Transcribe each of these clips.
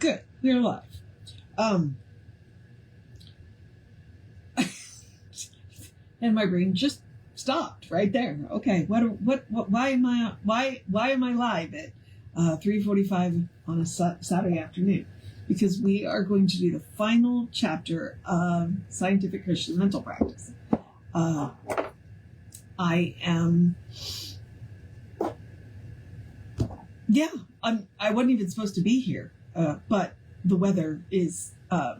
Good. We're live. And my brain just stopped right there. Okay, why am I live at 3:45 on a Saturday afternoon? Because we are going to do the final chapter of Scientific Christian Mental Practice. I wasn't even supposed to be here, but the weather is a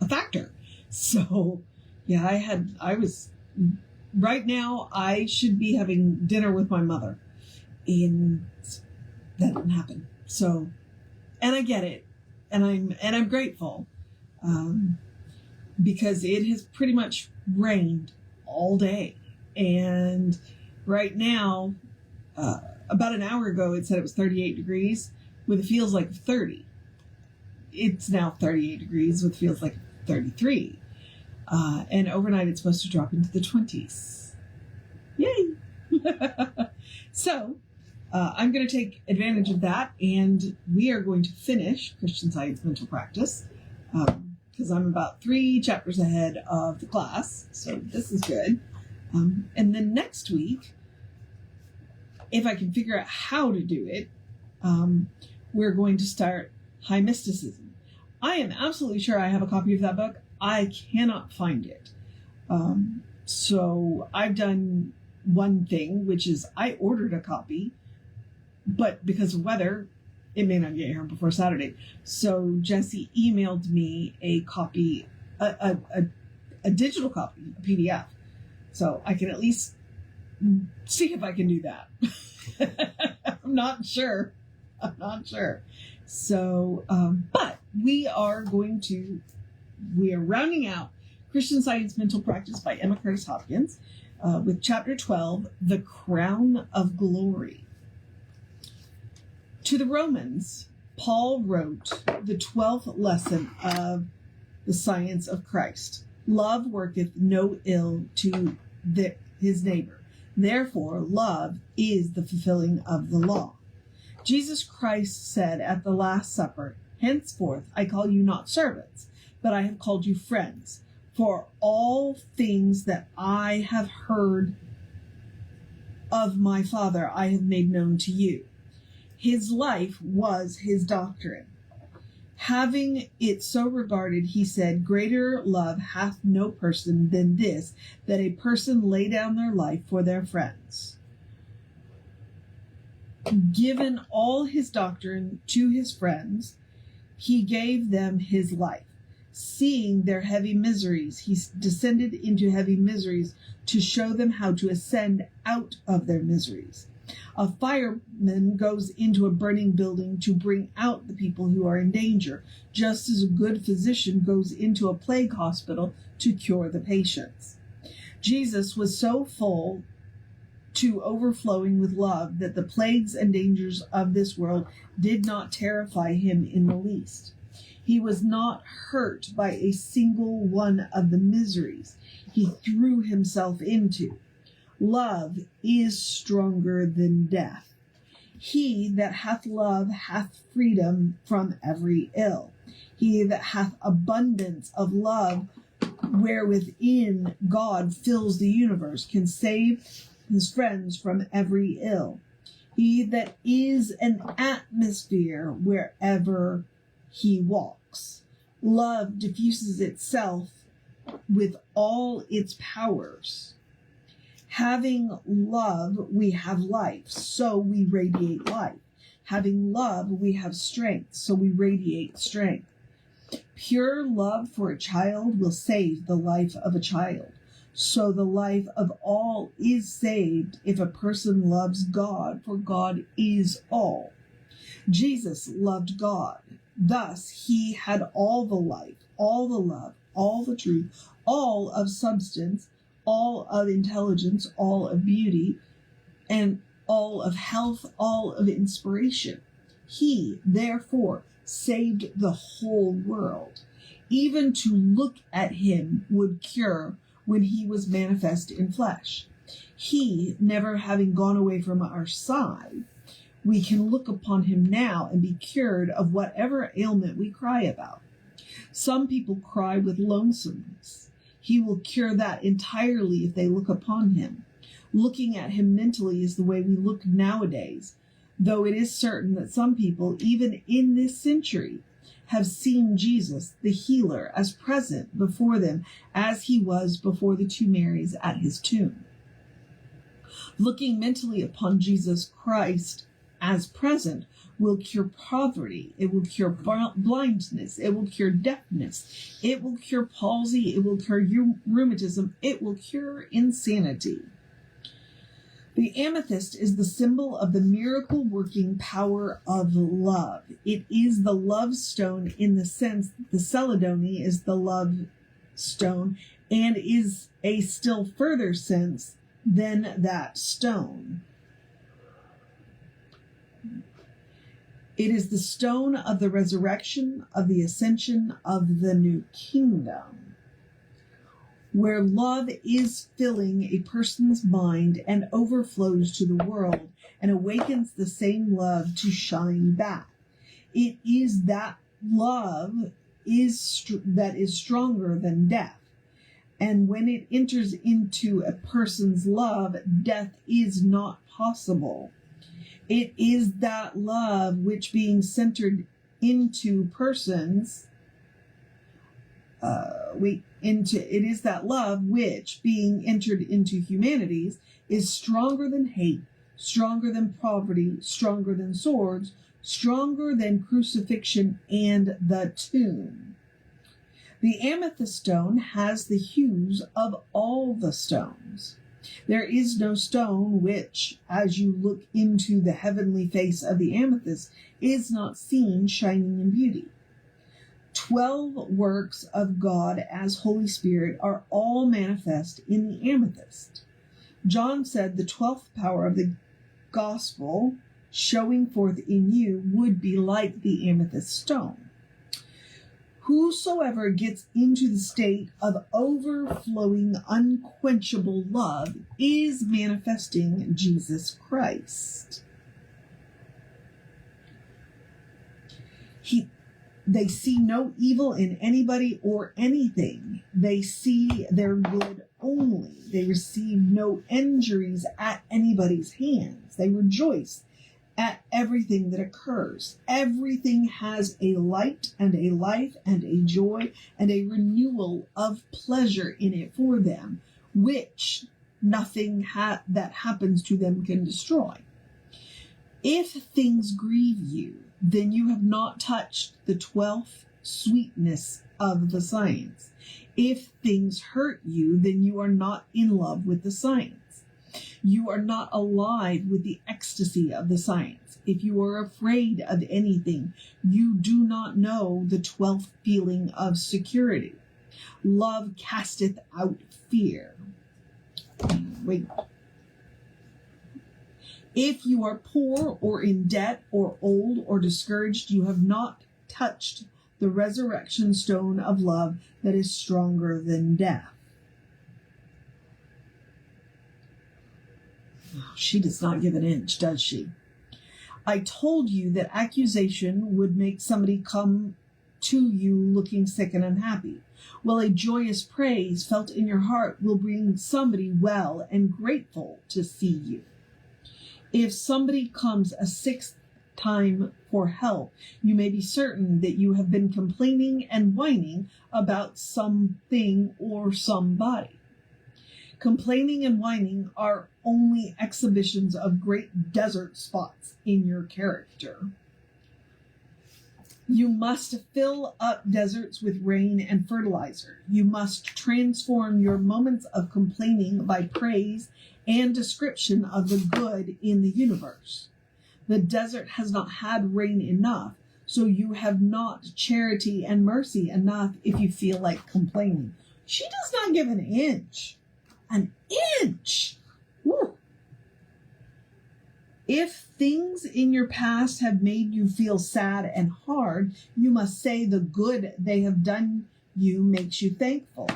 factor. So, yeah, right now I should be having dinner with my mother, and that didn't happen. So, and I get it, and I'm grateful, because it has pretty much rained all day, and right now, about an hour ago, it said it was 38 degrees with it feels like 30. It's now 38 degrees with feels like 33. And overnight, it's supposed to drop into the 20s. Yay! So, I'm going to take advantage of that, and we are going to finish Christian Science Mental Practice, because I'm about 3 chapters ahead of the class, so this is good. And then next week, if I can figure out how to do it, we're going to start High Mysticism. I am absolutely sure I have a copy of that book. I cannot find it. So I've done one thing, which is I ordered a copy, but because of weather, it may not get here before Saturday. So Jesse emailed me a copy, a digital copy, a PDF. So I can at least see if I can do that. I'm not sure. So, but we are rounding out Christian Science Mental Practice by Emma Curtis Hopkins, with chapter 12, The Crown of Glory. To the Romans, Paul wrote the 12th lesson of the science of Christ. Love worketh no ill to his neighbor. Therefore, love is the fulfilling of the law. Jesus Christ said at the Last Supper, Henceforth I call you not servants, but I have called you friends. For all things that I have heard of my Father I have made known to you. His life was his doctrine. Having it so regarded, he said, Greater love hath no person than this, that a person lay down their life for their friends. Given all his doctrine to his friends, he gave them his life. Seeing their heavy miseries, he descended into heavy miseries to show them how to ascend out of their miseries. A fireman goes into a burning building to bring out the people who are in danger, just as a good physician goes into a plague hospital to cure the patients. Jesus was so full to overflowing with love that the plagues and dangers of this world did not terrify him in the least. He was not hurt by a single one of the miseries he threw himself into. Love is stronger than death. He that hath love hath freedom from every ill. He that hath abundance of love, wherewithin God fills the universe, can save his friends from every ill. He that is an atmosphere wherever he walks. Love diffuses itself with all its powers. Having love, we have life, so we radiate life. Having love, we have strength, so we radiate strength. Pure love for a child will save the life of a child. So the life of all is saved if a person loves God, for God is all. Jesus loved God. Thus he had all the life, all the love, all the truth, all of substance, all of intelligence, all of beauty, and all of health, all of inspiration. He, therefore, saved the whole world. Even to look at him would cure when he was manifest in flesh. He, never having gone away from our side, We can look upon him now and be cured of whatever ailment we cry about. Some people cry with lonesomeness. He will cure that entirely if they look upon him. Looking at him mentally is the way we look nowadays, though it is certain that some people, even in this century, have seen Jesus, the healer, as present before them as he was before the two Marys at his tomb. Looking mentally upon Jesus Christ as present will cure poverty, it will cure blindness, it will cure deafness, it will cure palsy, it will cure rheumatism, it will cure insanity. The amethyst is the symbol of the miracle-working power of love. It is the love stone in the sense that the celadony is the love stone and is a still further sense than that stone. It is the stone of the resurrection, of the ascension, of the new kingdom, where love is filling a person's mind and overflows to the world and awakens the same love to shine back. It is that love that is stronger than death. And when it enters into a person's love, death is not possible. It is that love which, being centered into persons, it is that love which, being entered into humanities, is stronger than hate, stronger than poverty, stronger than swords, stronger than crucifixion and the tomb. The amethyst stone has the hues of all the stones. There is no stone which, as you look into the heavenly face of the amethyst, is not seen shining in beauty. 12 works of God as Holy Spirit are all manifest in the amethyst. John said the 12th power of the gospel showing forth in you would be like the amethyst stone. Whosoever gets into the state of overflowing, unquenchable love is manifesting Jesus Christ. They see no evil in anybody or anything. They see their good only. They receive no injuries at anybody's hands. They rejoice at everything that occurs. Everything has a light and a life and a joy and a renewal of pleasure in it for them, which nothing that happens to them can destroy. If things grieve you, then you have not touched the 12th sweetness of the science. If things hurt you, then you are not in love with the science. You are not alive with the ecstasy of the science. If you are afraid of anything, you do not know the 12th feeling of security. Love casteth out fear. Wait. If you are poor or in debt or old or discouraged, you have not touched the resurrection stone of love that is stronger than death. She does not give an inch, does she? I told you that accusation would make somebody come to you looking sick and unhappy. Well, a joyous praise felt in your heart will bring somebody well and grateful to see you. If somebody comes a 6th time for help, you may be certain that you have been complaining and whining about something or somebody. Complaining and whining are only exhibitions of great desert spots in your character. You must fill up deserts with rain and fertilizer. You must transform your moments of complaining by praise and description of the good in the universe. The desert has not had rain enough, so you have not charity and mercy enough if you feel like complaining. She does not give an inch. An inch! Woo. If things in your past have made you feel sad and hard, you must say the good they have done you makes you thankful.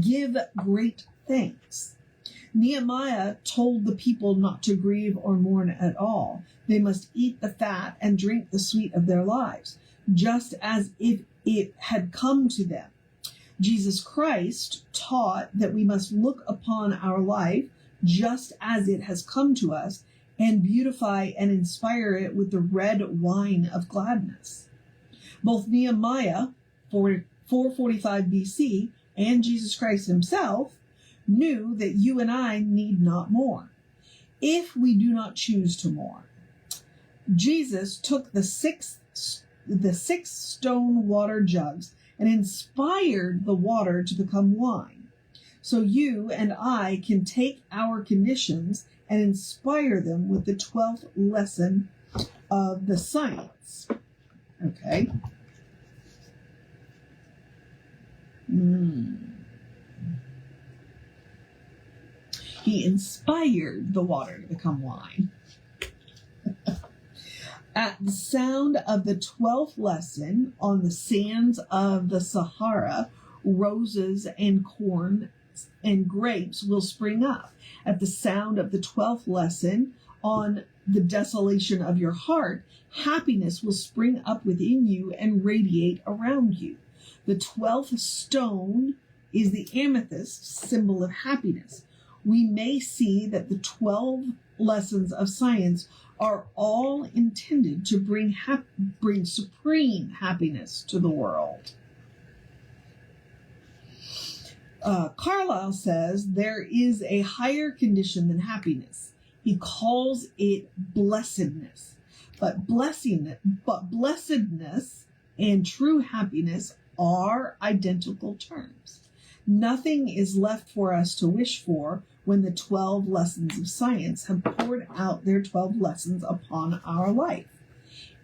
Give great thanks. Nehemiah told the people not to grieve or mourn at all. They must eat the fat and drink the sweet of their lives, just as if it had come to them. Jesus Christ taught that we must look upon our life just as it has come to us and beautify and inspire it with the red wine of gladness. Both Nehemiah 445 BC and Jesus Christ himself knew that you and I need not mourn if we do not choose to mourn. Jesus took the six stone water jugs and inspired the water to become wine. So you and I can take our conditions and inspire them with the 12th lesson of the science. Okay. He inspired the water to become wine. At the sound of the 12th lesson, on the sands of the Sahara, roses and corn and grapes will spring up. At the sound of the 12th lesson, on the desolation of your heart, happiness will spring up within you and radiate around you. The 12th stone is the amethyst, symbol of happiness. We may see that the 12 lessons of science are all intended to bring supreme happiness to the world. Carlyle says there is a higher condition than happiness. He calls it blessedness. But blessedness and true happiness are identical terms. Nothing is left for us to wish for when the 12 lessons of science have poured out their 12 lessons upon our life.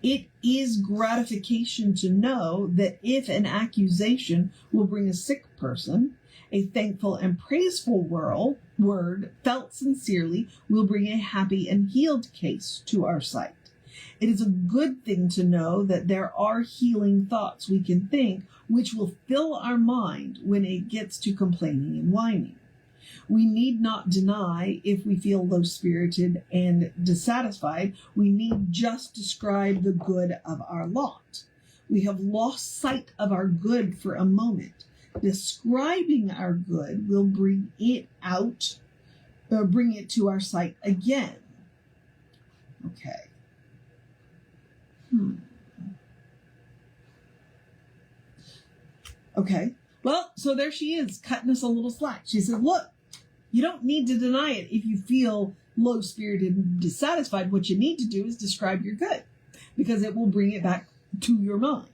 It is gratification to know that if an accusation will bring a sick person, a thankful and praiseful word felt sincerely will bring a happy and healed case to our sight. It is a good thing to know that there are healing thoughts we can think which will fill our mind when it gets to complaining and whining. We need not deny if we feel low-spirited and dissatisfied. We need just describe the good of our lot. We have lost sight of our good for a moment. Describing our good will bring it out, or bring it to our sight again. Okay. Okay. Well, so there she is, cutting us a little slack. She said, look, you don't need to deny it if you feel low-spirited and dissatisfied. What you need to do is describe your good, because it will bring it back to your mind.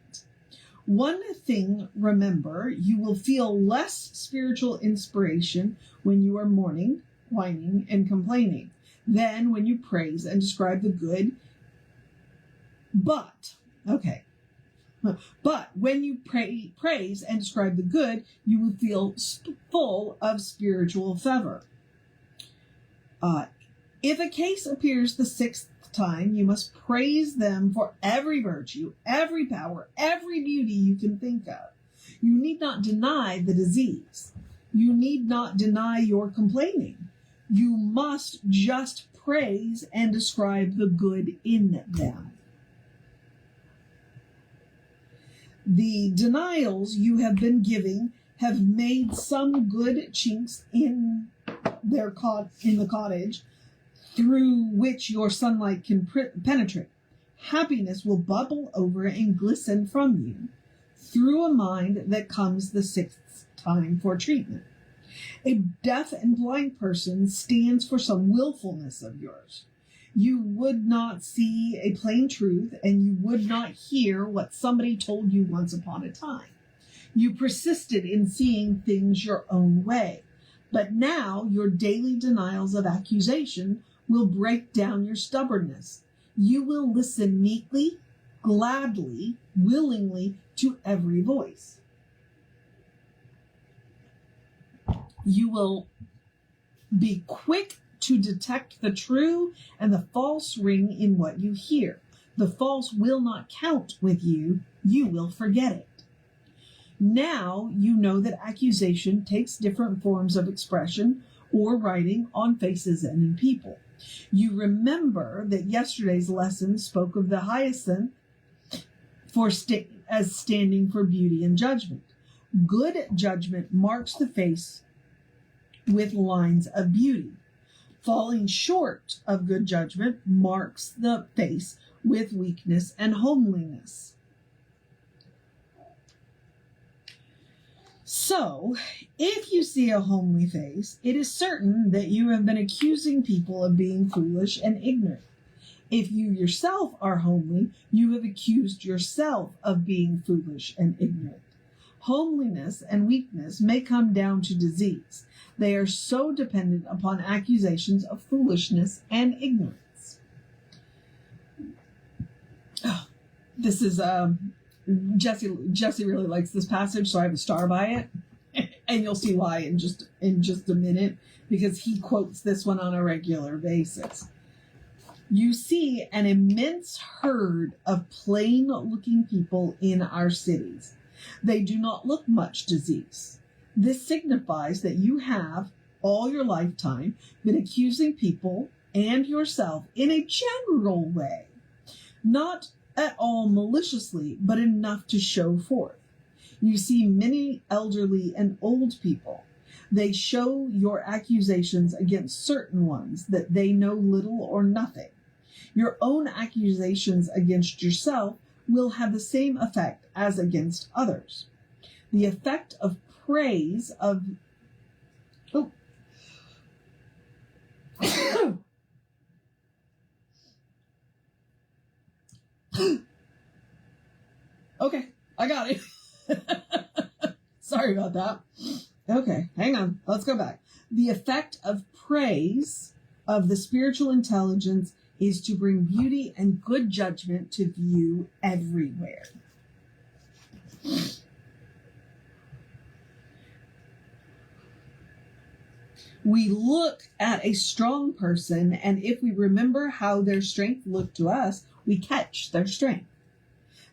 One thing, remember, you will feel less spiritual inspiration when you are mourning, whining, and complaining than when you praise and describe the good. But when you praise and describe the good, you will feel full of spiritual fervor. If a case appears the 6th time, you must praise them for every virtue, every power, every beauty you can think of. You need not deny the disease. You need not deny your complaining. You must just praise and describe the good in them. The denials you have been giving have made some good chinks in the cottage through which your sunlight can penetrate. Happiness will bubble over and glisten from you through a mind that comes the 6th time for treatment. A deaf and blind person stands for some willfulness of yours. You would not see a plain truth, and you would not hear what somebody told you once upon a time. You persisted in seeing things your own way. But now your daily denials of accusation will break down your stubbornness. You will listen meekly, gladly, willingly to every voice. You will be quick to detect the true and the false ring in what you hear. The false will not count with you. You will forget it. Now you know that accusation takes different forms of expression or writing on faces and in people. You remember that yesterday's lesson spoke of the hyacinth as standing for beauty and judgment. Good judgment marks the face with lines of beauty. Falling short of good judgment marks the face with weakness and homeliness. So, if you see a homely face, it is certain that you have been accusing people of being foolish and ignorant. If you yourself are homely, you have accused yourself of being foolish and ignorant. Homeliness and weakness may come down to disease. They are so dependent upon accusations of foolishness and ignorance. Oh, this is Jesse really likes this passage, so I have a star by it, and you'll see why in just a minute, because he quotes this one on a regular basis. You see an immense herd of plain-looking people in our cities. They do not look much diseased. This signifies that you have, all your lifetime, been accusing people and yourself in a general way, not at all maliciously, but enough to show forth. You see many elderly and old people. They show your accusations against certain ones that they know little or nothing. Your own accusations against yourself will have the same effect as against others. The effect of praise of... Oh. Okay, I got it. Sorry about that. Okay, hang on. Let's go back. The effect of praise of the spiritual intelligence is to bring beauty and good judgment to view everywhere. We look at a strong person, and if we remember how their strength looked to us, we catch their strength.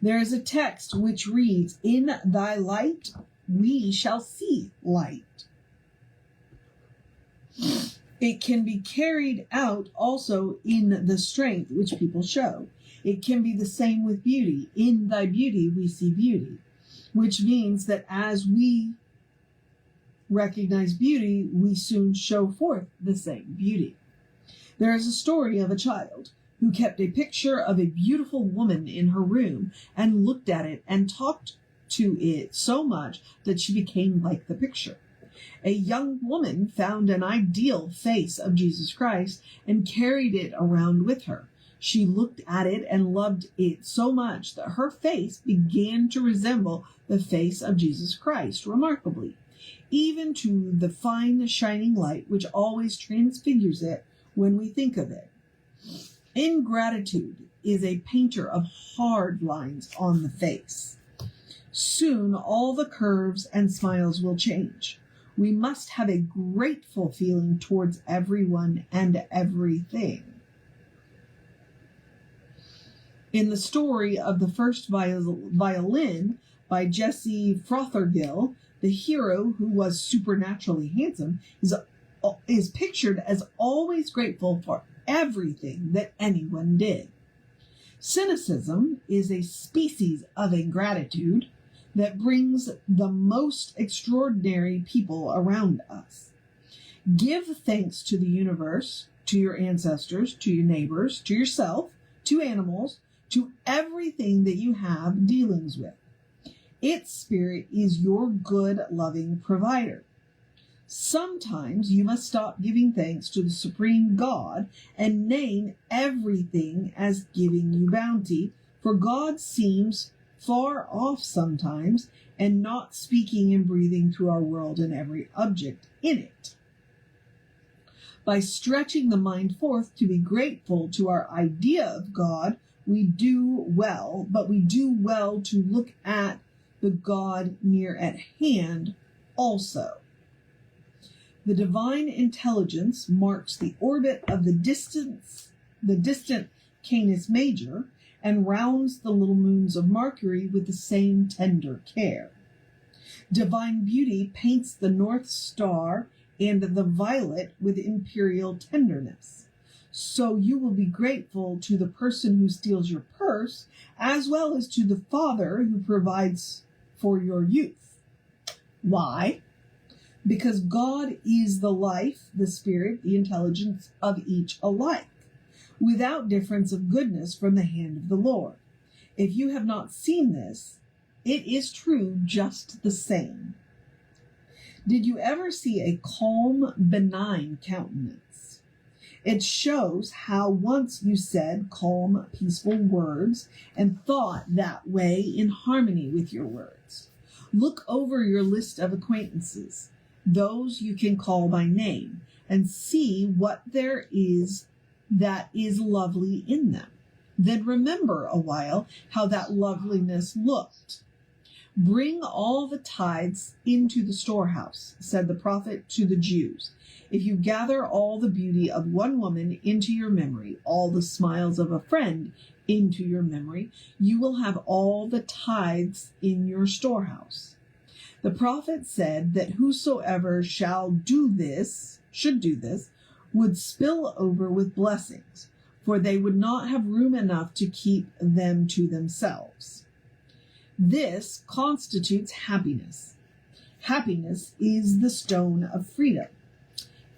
There is a text which reads, "In thy light we shall see light." It can be carried out also in the strength which people show. It can be the same with beauty. In thy beauty we see beauty, which means that as we recognize beauty, we soon show forth the same beauty. There is a story of a child who kept a picture of a beautiful woman in her room and looked at it and talked to it so much that she became like the picture. A young woman found an ideal face of Jesus Christ and carried it around with her. She looked at it and loved it so much that her face began to resemble the face of Jesus Christ remarkably, even to the fine shining light which always transfigures it when we think of it. Ingratitude is a painter of hard lines on the face. Soon all the curves and smiles will change. We must have a grateful feeling towards everyone and everything. In the story of the first violin by Jesse Frothergill, the hero, who was supernaturally handsome, is pictured as always grateful for everything that anyone did. Cynicism is a species of ingratitude that brings the most extraordinary people around us. Give thanks to the universe, to your ancestors, to your neighbors, to yourself, to animals, to everything that you have dealings with. Its spirit is your good, loving provider. Sometimes you must stop giving thanks to the supreme God and name everything as giving you bounty, for God seems far off sometimes and not speaking and breathing through our world and every object in it. By stretching the mind forth to be grateful to our idea of God, we do well, but we do well to look at the God near at hand also. The divine intelligence marks the orbit of the distant Canis Major, and rounds the little moons of Mercury with the same tender care. Divine beauty paints the North Star and the violet with imperial tenderness. So you will be grateful to the person who steals your purse, as well as to the father who provides for your youth. Why? Because God is the life, the spirit, the intelligence of each alike, without difference of goodness from the hand of the Lord. If you have not seen this, it is true just the same. Did you ever see a calm, benign countenance? It shows how once you said calm, peaceful words and thought that way in harmony with your words. Look over your list of acquaintances, those you can call by name, and see what there is that is lovely in them. Then remember a while how that loveliness looked. Bring all the tithes into the storehouse, said the prophet to the Jews. If you gather all the beauty of one woman into your memory, all the smiles of a friend into your memory, you will have all the tithes in your storehouse. The prophet said that whosoever should do this, would spill over with blessings, for they would not have room enough to keep them to themselves. This constitutes happiness. Happiness is the stone of freedom.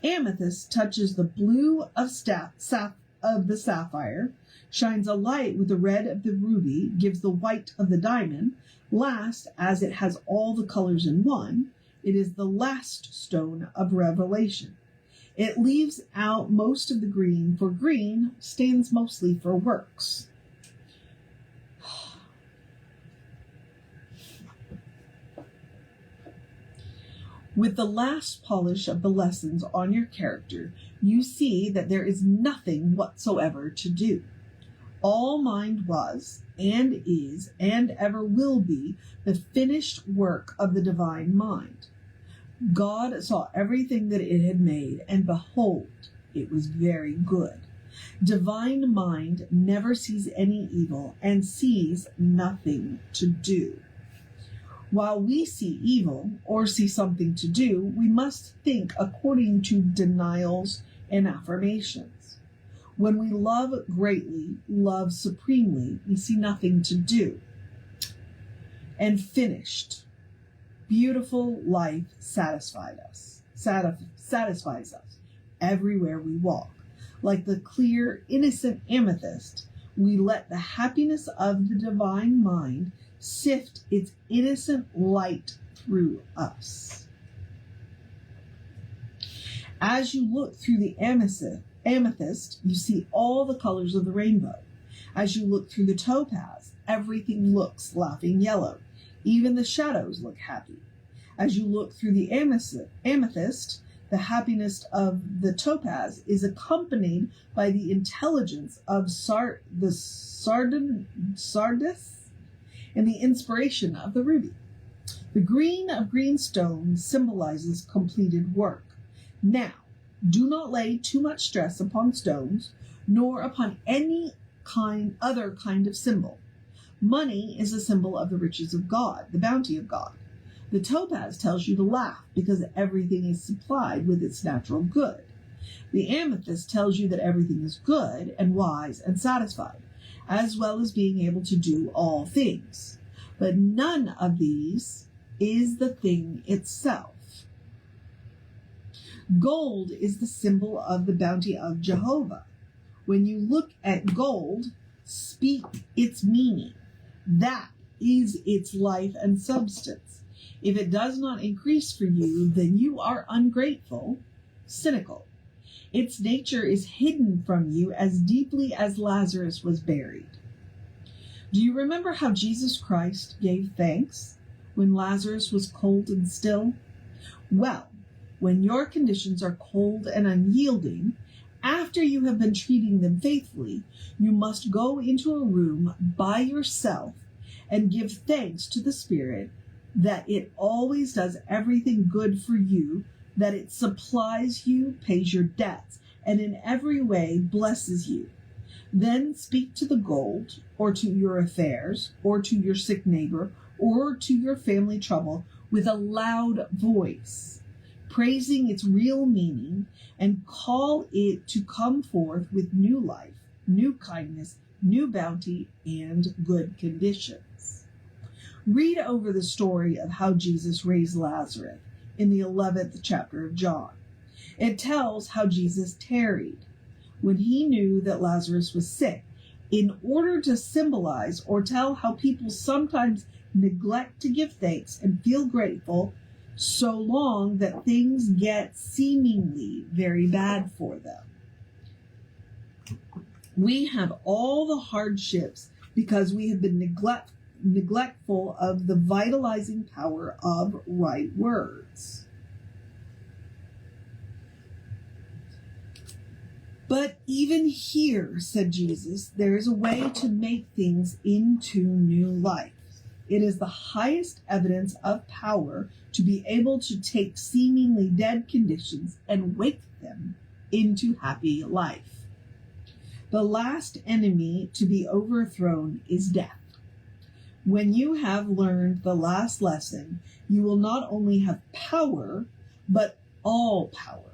Amethyst touches the blue of the sapphire, shines a light with the red of the ruby, gives the white of the diamond. Last, as it has all the colors in one, it is the last stone of revelation. It leaves out most of the green, for green stands mostly for works. With the last polish of the lessons on your character, you see that there is nothing whatsoever to do. All mind was, and is, and ever will be the finished work of the divine mind. God saw everything that it had made, and behold, it was very good. Divine mind never sees any evil and sees nothing to do. While we see evil or see something to do, we must think according to denials and affirmations. When we love greatly, love supremely, we see nothing to do. And finished, beautiful life satisfies us everywhere we walk. Like the clear, innocent amethyst, we let the happiness of the divine mind sift its innocent light through us. As you look through the amethyst, you see all the colors of the rainbow. As you look through the topaz, everything looks laughing yellow. Even the shadows look happy. As you look through the amethyst, the happiness of the topaz is accompanied by the intelligence of the sardis and the inspiration of the ruby. The green of green stone symbolizes completed work. Now, do not lay too much stress upon stones, nor upon any other kind of symbol. Money is a symbol of the riches of God, the bounty of God. The topaz tells you to laugh because everything is supplied with its natural good. The amethyst tells you that everything is good and wise and satisfied, as well as being able to do all things. But none of these is the thing itself. Gold is the symbol of the bounty of Jehovah. When you look at gold, speak its meaning. That is its life and substance. If it does not increase for you, then you are ungrateful, cynical. Its nature is hidden from you as deeply as Lazarus was buried. Do you remember how Jesus Christ gave thanks when Lazarus was cold and still? Well, when your conditions are cold and unyielding, after you have been treating them faithfully, you must go into a room by yourself and give thanks to the Spirit that it always does everything good for you, that it supplies you, pays your debts, and in every way blesses you. Then speak to the gold, or to your affairs, or to your sick neighbor, or to your family trouble with a loud voice. praising its real meaning, and call it to come forth with new life, new kindness, new bounty, and good conditions. Read over the story of how Jesus raised Lazarus in the 11th chapter of John. It tells how Jesus tarried when he knew that Lazarus was sick, in order to symbolize or tell how people sometimes neglect to give thanks and feel grateful so long that things get seemingly very bad for them. We have all the hardships because we have been neglectful of the vitalizing power of right words. But even here, said Jesus, there is a way to make things into new life. It is the highest evidence of power to be able to take seemingly dead conditions and wake them into happy life. The last enemy to be overthrown is death. When you have learned the last lesson, you will not only have power, but all power.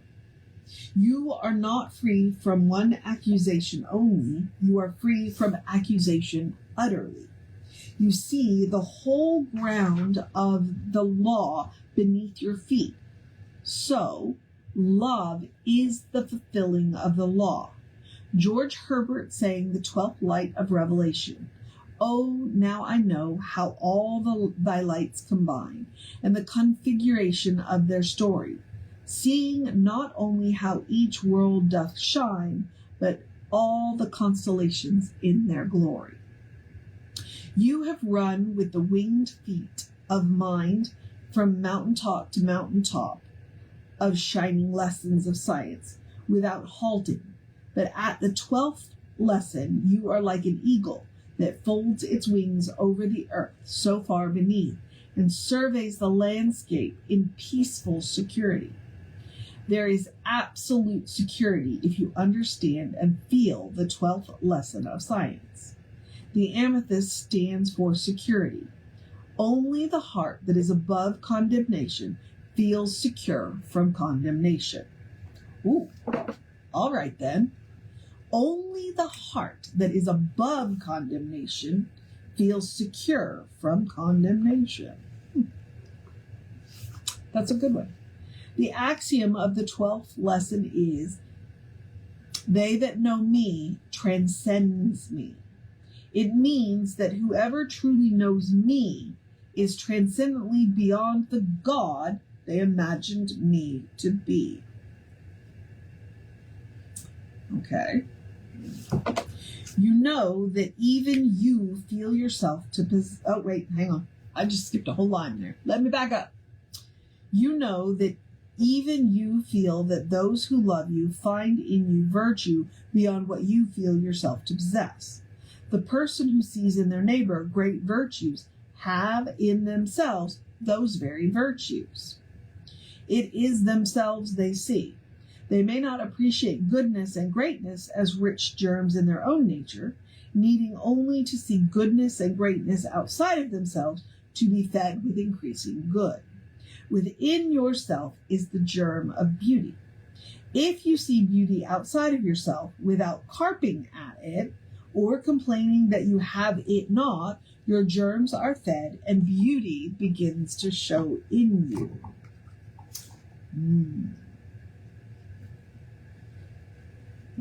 You are not free from one accusation only. You are free from accusation utterly. You see the whole ground of the law beneath your feet. So, love is the fulfilling of the law. George Herbert sang the 12th light of Revelation. Oh, now I know how all thy lights combine, and the configuration of their story, seeing not only how each world doth shine, but all the constellations in their glory. You have run with the winged feet of mind from mountaintop to mountaintop of shining lessons of science without halting, but at the 12th lesson you are like an eagle that folds its wings over the earth so far beneath and surveys the landscape in peaceful security. There is absolute security if you understand and feel the 12th lesson of science. The amethyst stands for security. Only the heart that is above condemnation feels secure from condemnation. Ooh, all right then. Only the heart that is above condemnation feels secure from condemnation. That's a good one. The axiom of the 12th lesson is, they that know me transcends me. It means that whoever truly knows me is transcendently beyond the God they imagined me to be. Okay. You know that even you feel yourself to possess... Oh, wait, hang on. I just skipped a whole line there. Let me back up. You know that even you feel that those who love you find in you virtue beyond what you feel yourself to possess. The person who sees in their neighbor great virtues have in themselves those very virtues. It is themselves they see. They may not appreciate goodness and greatness as rich germs in their own nature, needing only to see goodness and greatness outside of themselves to be fed with increasing good. Within yourself is the germ of beauty. If you see beauty outside of yourself without carping at it, or complaining that you have it not, your germs are fed and beauty begins to show in you.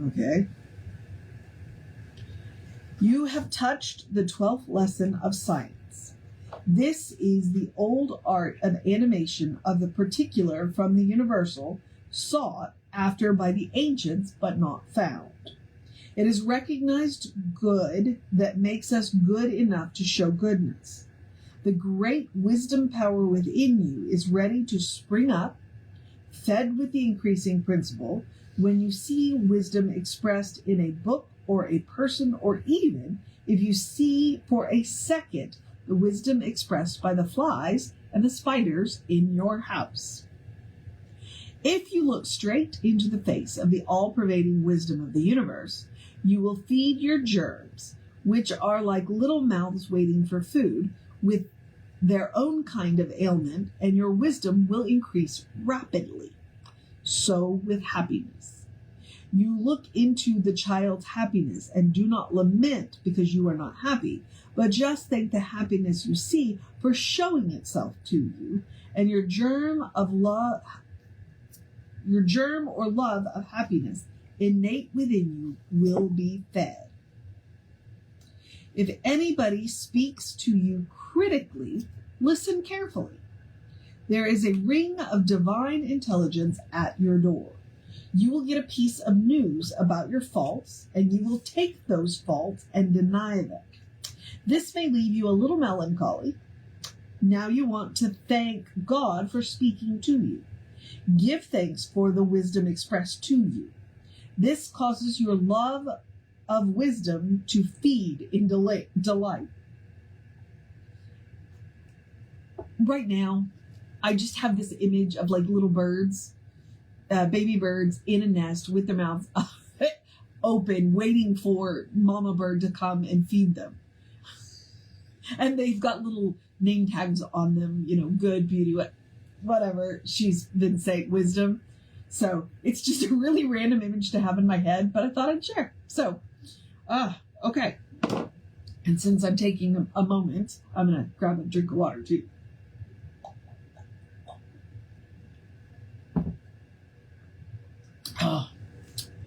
Okay. You have touched the 12th lesson of science. This is the old art of animation of the particular from the universal, sought after by the ancients but not found. It is recognized good that makes us good enough to show goodness. The great wisdom power within you is ready to spring up, fed with the increasing principle, when you see wisdom expressed in a book or a person, or even if you see for a second the wisdom expressed by the flies and the spiders in your house. If you look straight into the face of the all-pervading wisdom of the universe, you will feed your germs, which are like little mouths waiting for food, with their own kind of ailment, and your wisdom will increase rapidly. So with happiness. You look into the child's happiness and do not lament because you are not happy, but just thank the happiness you see for showing itself to you, and your germ or love of happiness innate within you will be fed. If anybody speaks to you critically, listen carefully. There is a ring of divine intelligence at your door. You will get a piece of news about your faults, and you will take those faults and deny them. This may leave you a little melancholy. Now you want to thank God for speaking to you. Give thanks for the wisdom expressed to you. This causes your love of wisdom to feed in delight. Right now, I just have this image of like little birds, baby birds in a nest with their mouths open, waiting for mama bird to come and feed them. And they've got little name tags on them, good, beauty, whatever she's been saying, wisdom. So it's just a really random image to have in my head, but I thought I'd share. So, okay. And since I'm taking a moment, I'm going to grab a drink of water too.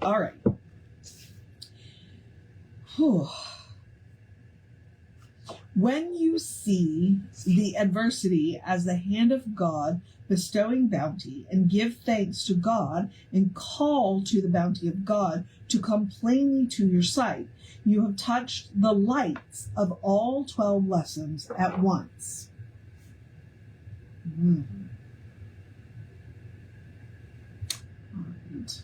All right. Whew. When you see the adversity as the hand of God bestowing bounty, and give thanks to God and call to the bounty of God to come plainly to your sight, you have touched the lights of all 12 lessons at once. All right.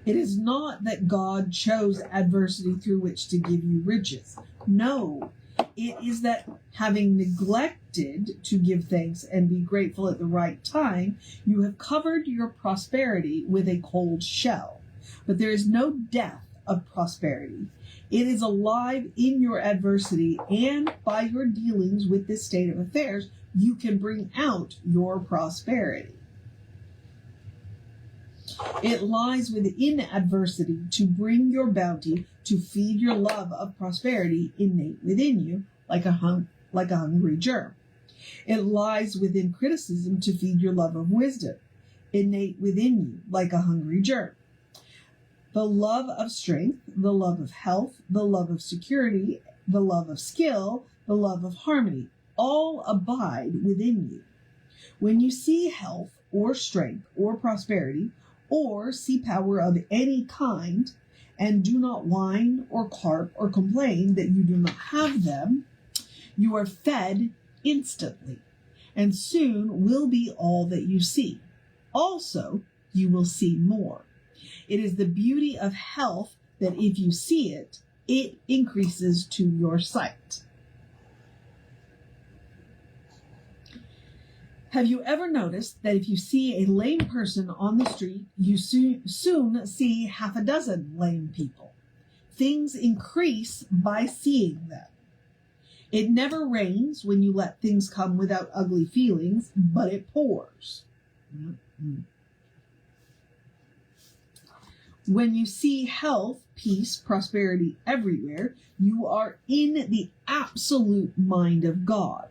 It is not that God chose adversity through which to give you riches. No, it is that having neglected to give thanks and be grateful at the right time, you have covered your prosperity with a cold shell. But there is no death of prosperity. It is alive in your adversity, and by your dealings with this state of affairs, you can bring out your prosperity. It lies within adversity to bring your bounty, to feed your love of prosperity innate within you, like a hungry germ. It lies within criticism to feed your love of wisdom, innate within you, like a hungry germ. The love of strength, the love of health, the love of security, the love of skill, the love of harmony, all abide within you. When you see health or strength or prosperity, or see power of any kind, and do not whine or carp or complain that you do not have them, you are fed instantly, and soon will be all that you see. Also, you will see more. It is the beauty of health that if you see it, it increases to your sight. Have you ever noticed that if you see a lame person on the street, you soon see half a dozen lame people? Things increase by seeing them. It never rains when you let things come without ugly feelings, but it pours. When you see health, peace, prosperity everywhere, you are in the absolute mind of God.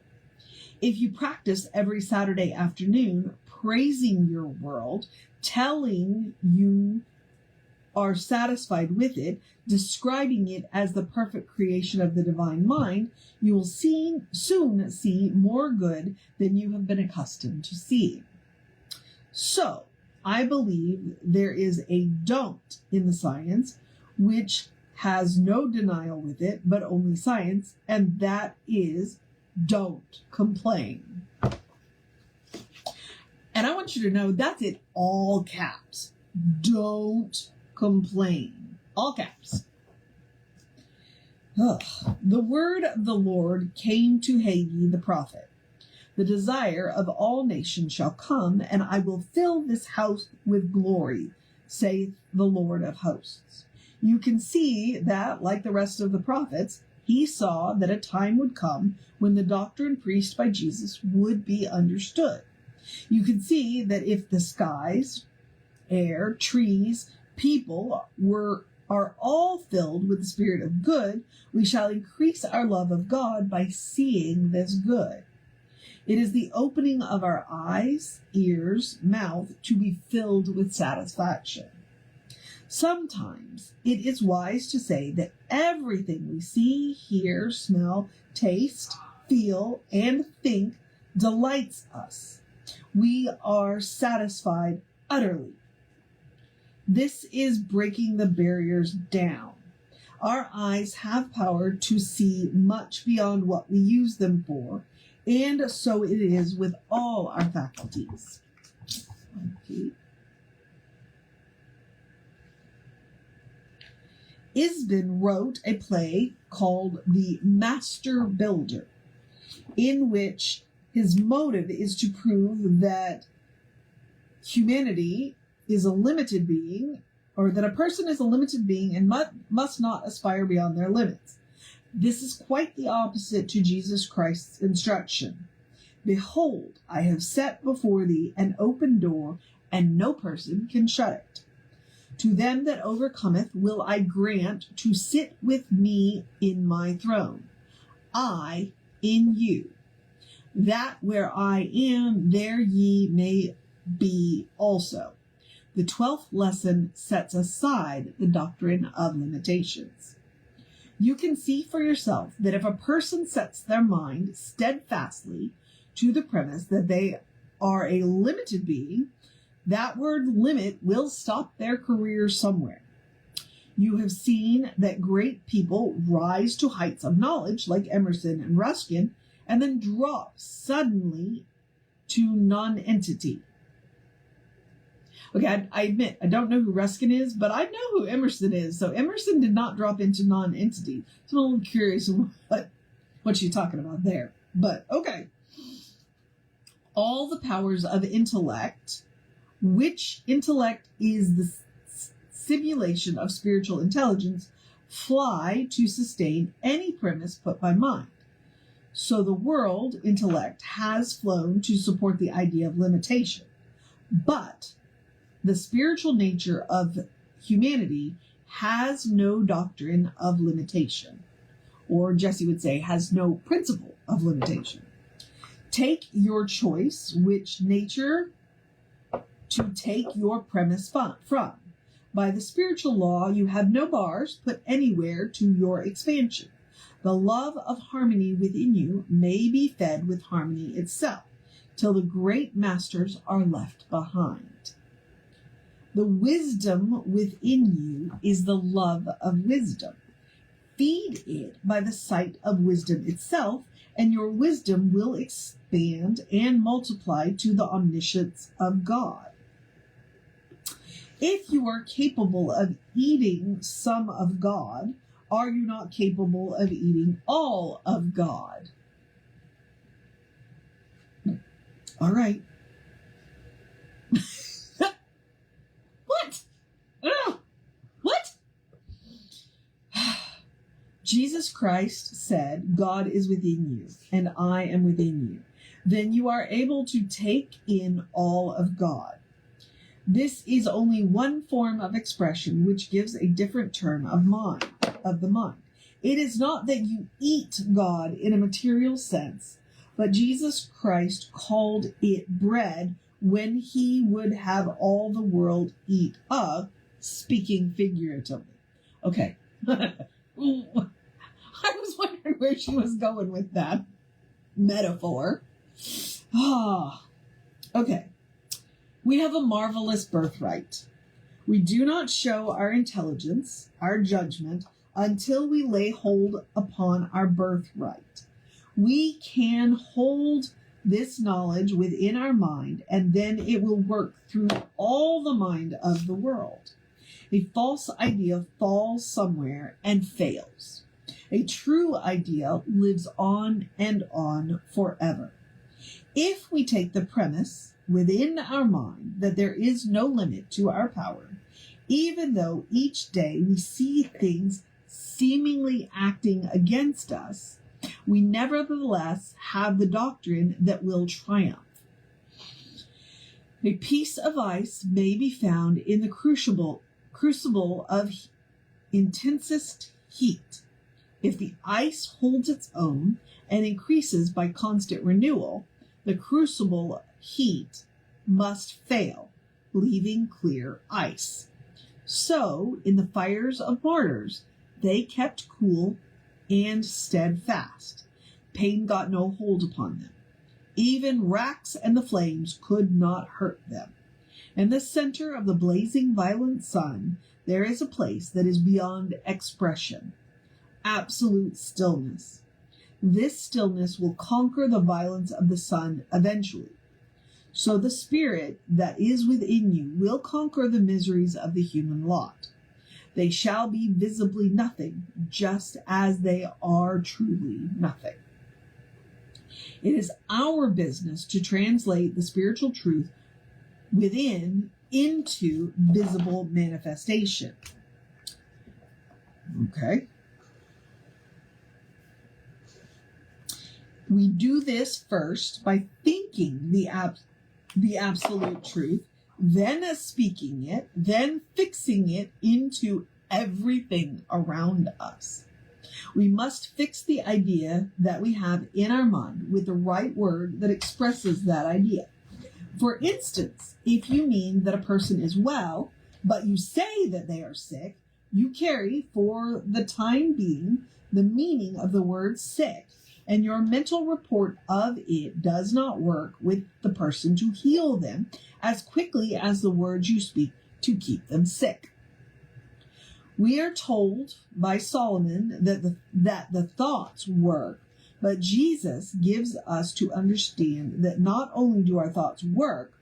If you practice every Saturday afternoon, praising your world, telling you are satisfied with it, describing it as the perfect creation of the divine mind, you will soon see more good than you have been accustomed to seeing. So, I believe there is a don't in the science, which has no denial with it, but only science, and that is don't complain. And I want you to know that's in all caps. Don't complain. All caps. The word of the Lord came to Haggai the prophet. The desire of all nations shall come, and I will fill this house with glory, saith the Lord of hosts. You can see that, like the rest of the prophets, He saw that a time would come when the doctrine preached by Jesus would be understood. You can see that if the skies, air, trees, people are all filled with the spirit of good, we shall increase our love of God by seeing this good. It is the opening of our eyes, ears, mouth to be filled with satisfaction. Sometimes it is wise to say that everything we see, hear, smell, taste, feel, and think delights us. We are satisfied utterly. This is breaking the barriers down. Our eyes have power to see much beyond what we use them for, and so it is with all our faculties. Okay. Ibsen wrote a play called The Master Builder, in which his motive is to prove that humanity is a limited being, or that a person is a limited being and must not aspire beyond their limits. This is quite the opposite to Jesus Christ's instruction. Behold, I have set before thee an open door, and no person can shut it. To them that overcometh will I grant to sit with me in my throne, I in you, that where I am, there ye may be also. The 12th lesson sets aside the doctrine of limitations. You can see for yourself that if a person sets their mind steadfastly to the premise that they are a limited being, that word limit will stop their career somewhere. You have seen that great people rise to heights of knowledge like Emerson and Ruskin and then drop suddenly to non-entity. Okay, I admit, I don't know who Ruskin is, but I know who Emerson is. So Emerson did not drop into non-entity. So I'm a little curious what you're talking about there. But okay. All the powers of intellect, which intellect is the simulation of spiritual intelligence, fly to sustain any premise put by mind. So the world intellect has flown to support the idea of limitation. But the spiritual nature of humanity has no doctrine of limitation, or Jesse would say, has no principle of limitation. Take your choice which nature to take your premise from. By the spiritual law, you have no bars put anywhere to your expansion. The love of harmony within you may be fed with harmony itself, till the great masters are left behind. The wisdom within you is the love of wisdom. Feed it by the sight of wisdom itself, and your wisdom will expand and multiply to the omniscience of God. If you are capable of eating some of God, are you not capable of eating all of God? All right. What? What? Jesus Christ said, God is within you, and I am within you. Then you are able to take in all of God. This is only one form of expression which gives a different term of the mind. It is not that you eat God in a material sense, but Jesus Christ called it bread when he would have all the world eat of, speaking figuratively. Okay. I was wondering where she was going with that metaphor. Okay. We have a marvelous birthright. We do not show our intelligence, our judgment, until we lay hold upon our birthright. We can hold this knowledge within our mind, and then it will work through all the mind of the world. A false idea falls somewhere and fails. A true idea lives on and on forever. If we take the premise within our mind that there is no limit to our power, even though each day we see things seemingly acting against us, we nevertheless have the doctrine that will triumph. A piece of ice may be found in the crucible of intensest heat. If the ice holds its own and increases by constant renewal, the crucible heat must fail, leaving clear ice. So, in the fires of martyrs, they kept cool and steadfast. Pain got no hold upon them. Even racks and the flames could not hurt them. In the center of the blazing violent sun, there is a place that is beyond expression. Absolute stillness. This stillness will conquer the violence of the sun eventually. So the spirit that is within you will conquer the miseries of the human lot. They shall be visibly nothing, just as they are truly nothing. It is our business to translate the spiritual truth within into visible manifestation. Okay. We do this first by thinking the absolute truth, then speaking it, then fixing it into everything around us. We must fix the idea that we have in our mind with the right word that expresses that idea. For instance, if you mean that a person is well, but you say that they are sick, you carry for the time being the meaning of the word sick, and your mental report of it does not work with the person to heal them as quickly as the words you speak to keep them sick. We are told by Solomon that the thoughts work, but Jesus gives us to understand that not only do our thoughts work,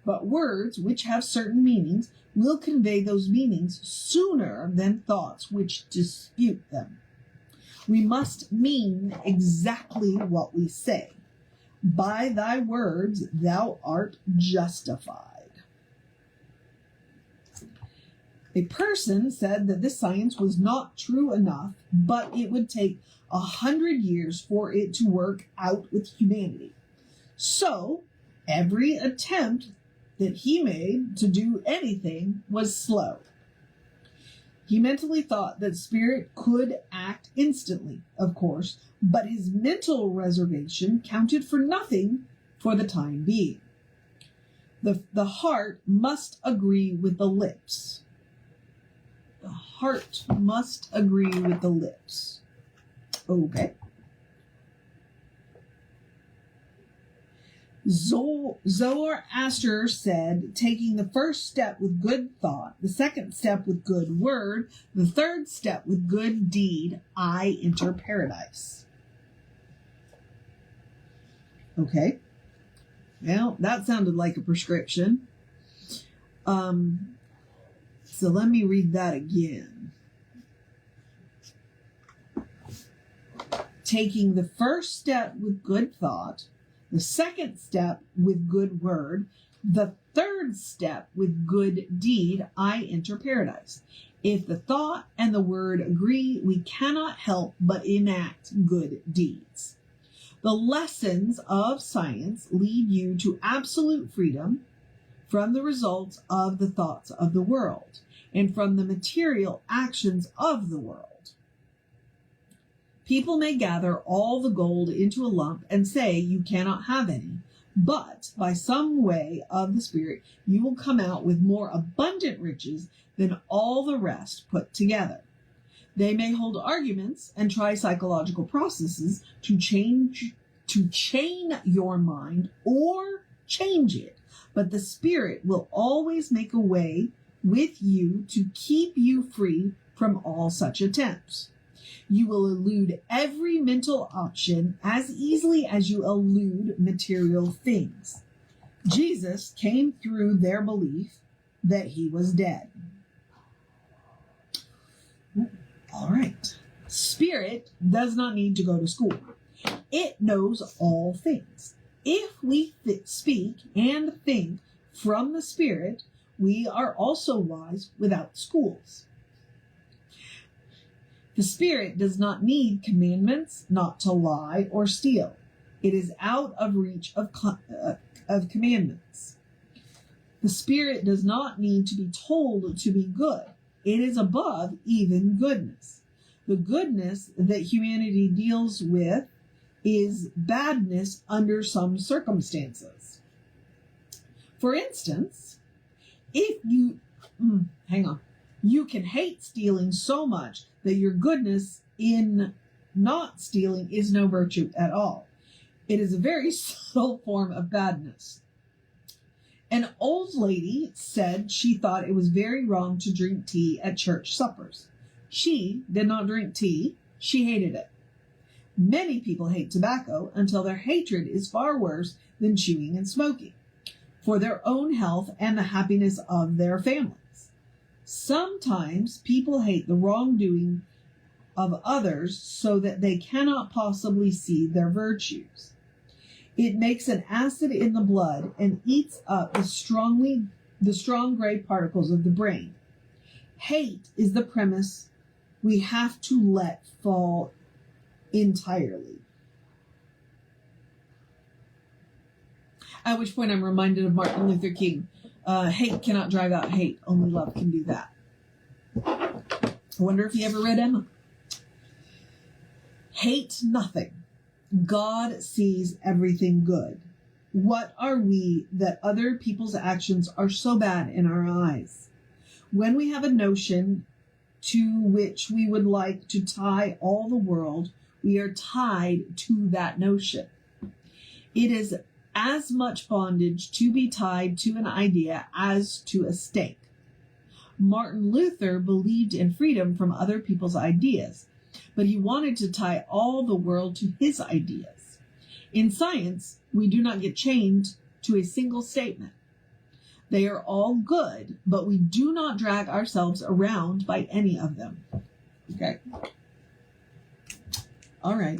but words which have certain meanings will convey those meanings sooner than thoughts which dispute them. We must mean exactly what we say. By thy words thou art justified. A person said that this science was not true enough, but it would take 100 years for it to work out with humanity. So, every attempt that he made to do anything was slow. He mentally thought that spirit could act instantly, of course, but his mental reservation counted for nothing for the time being. The heart must agree with the lips. The heart must agree with the lips. Okay. Zoroaster said, taking the first step with good thought, the second step with good word, the third step with good deed, I enter paradise. Okay. Well, that sounded like a prescription. So let me read that again. Taking the first step with good thought, the second step with good word, the third step with good deed, I enter paradise. If the thought and the word agree, we cannot help but enact good deeds. The lessons of science lead you to absolute freedom from the results of the thoughts of the world and from the material actions of the world. People may gather all the gold into a lump and say you cannot have any, but by some way of the Spirit you will come out with more abundant riches than all the rest put together. They may hold arguments and try psychological processes to chain your mind or change it, but the Spirit will always make a way with you to keep you free from all such attempts. You will elude every mental option as easily as you elude material things. Jesus came through their belief that he was dead. All right. Spirit does not need to go to school. It knows all things. If we speak and think from the Spirit, we are also wise without schools. The spirit does not need commandments not to lie or steal. It is out of reach of commandments. The spirit does not need to be told to be good. It is above even goodness. The goodness that humanity deals with is badness under some circumstances. For instance, if you, you can hate stealing so much that your goodness in not stealing is no virtue at all. It is a very subtle form of badness. An old lady said she thought it was very wrong to drink tea at church suppers. She did not drink tea. She hated it. Many people hate tobacco until their hatred is far worse than chewing and smoking, for their own health and the happiness of their families. Sometimes people hate the wrongdoing of others so that they cannot possibly see their virtues. It makes an acid in the blood and eats up the strong gray particles of the brain. Hate is the premise we have to let fall entirely. At which point I'm reminded of Martin Luther King. Hate cannot drive out hate. Only love can do that. I wonder if you ever read Emma. Hate nothing. God sees everything good. What are we that other people's actions are so bad in our eyes? When we have a notion to which we would like to tie all the world, we are tied to that notion. It is as much bondage to be tied to an idea as to a stake. Martin Luther believed in freedom from other people's ideas, but he wanted to tie all the world to his ideas. In science, we do not get chained to a single statement. They are all good, but we do not drag ourselves around by any of them. Okay. All right.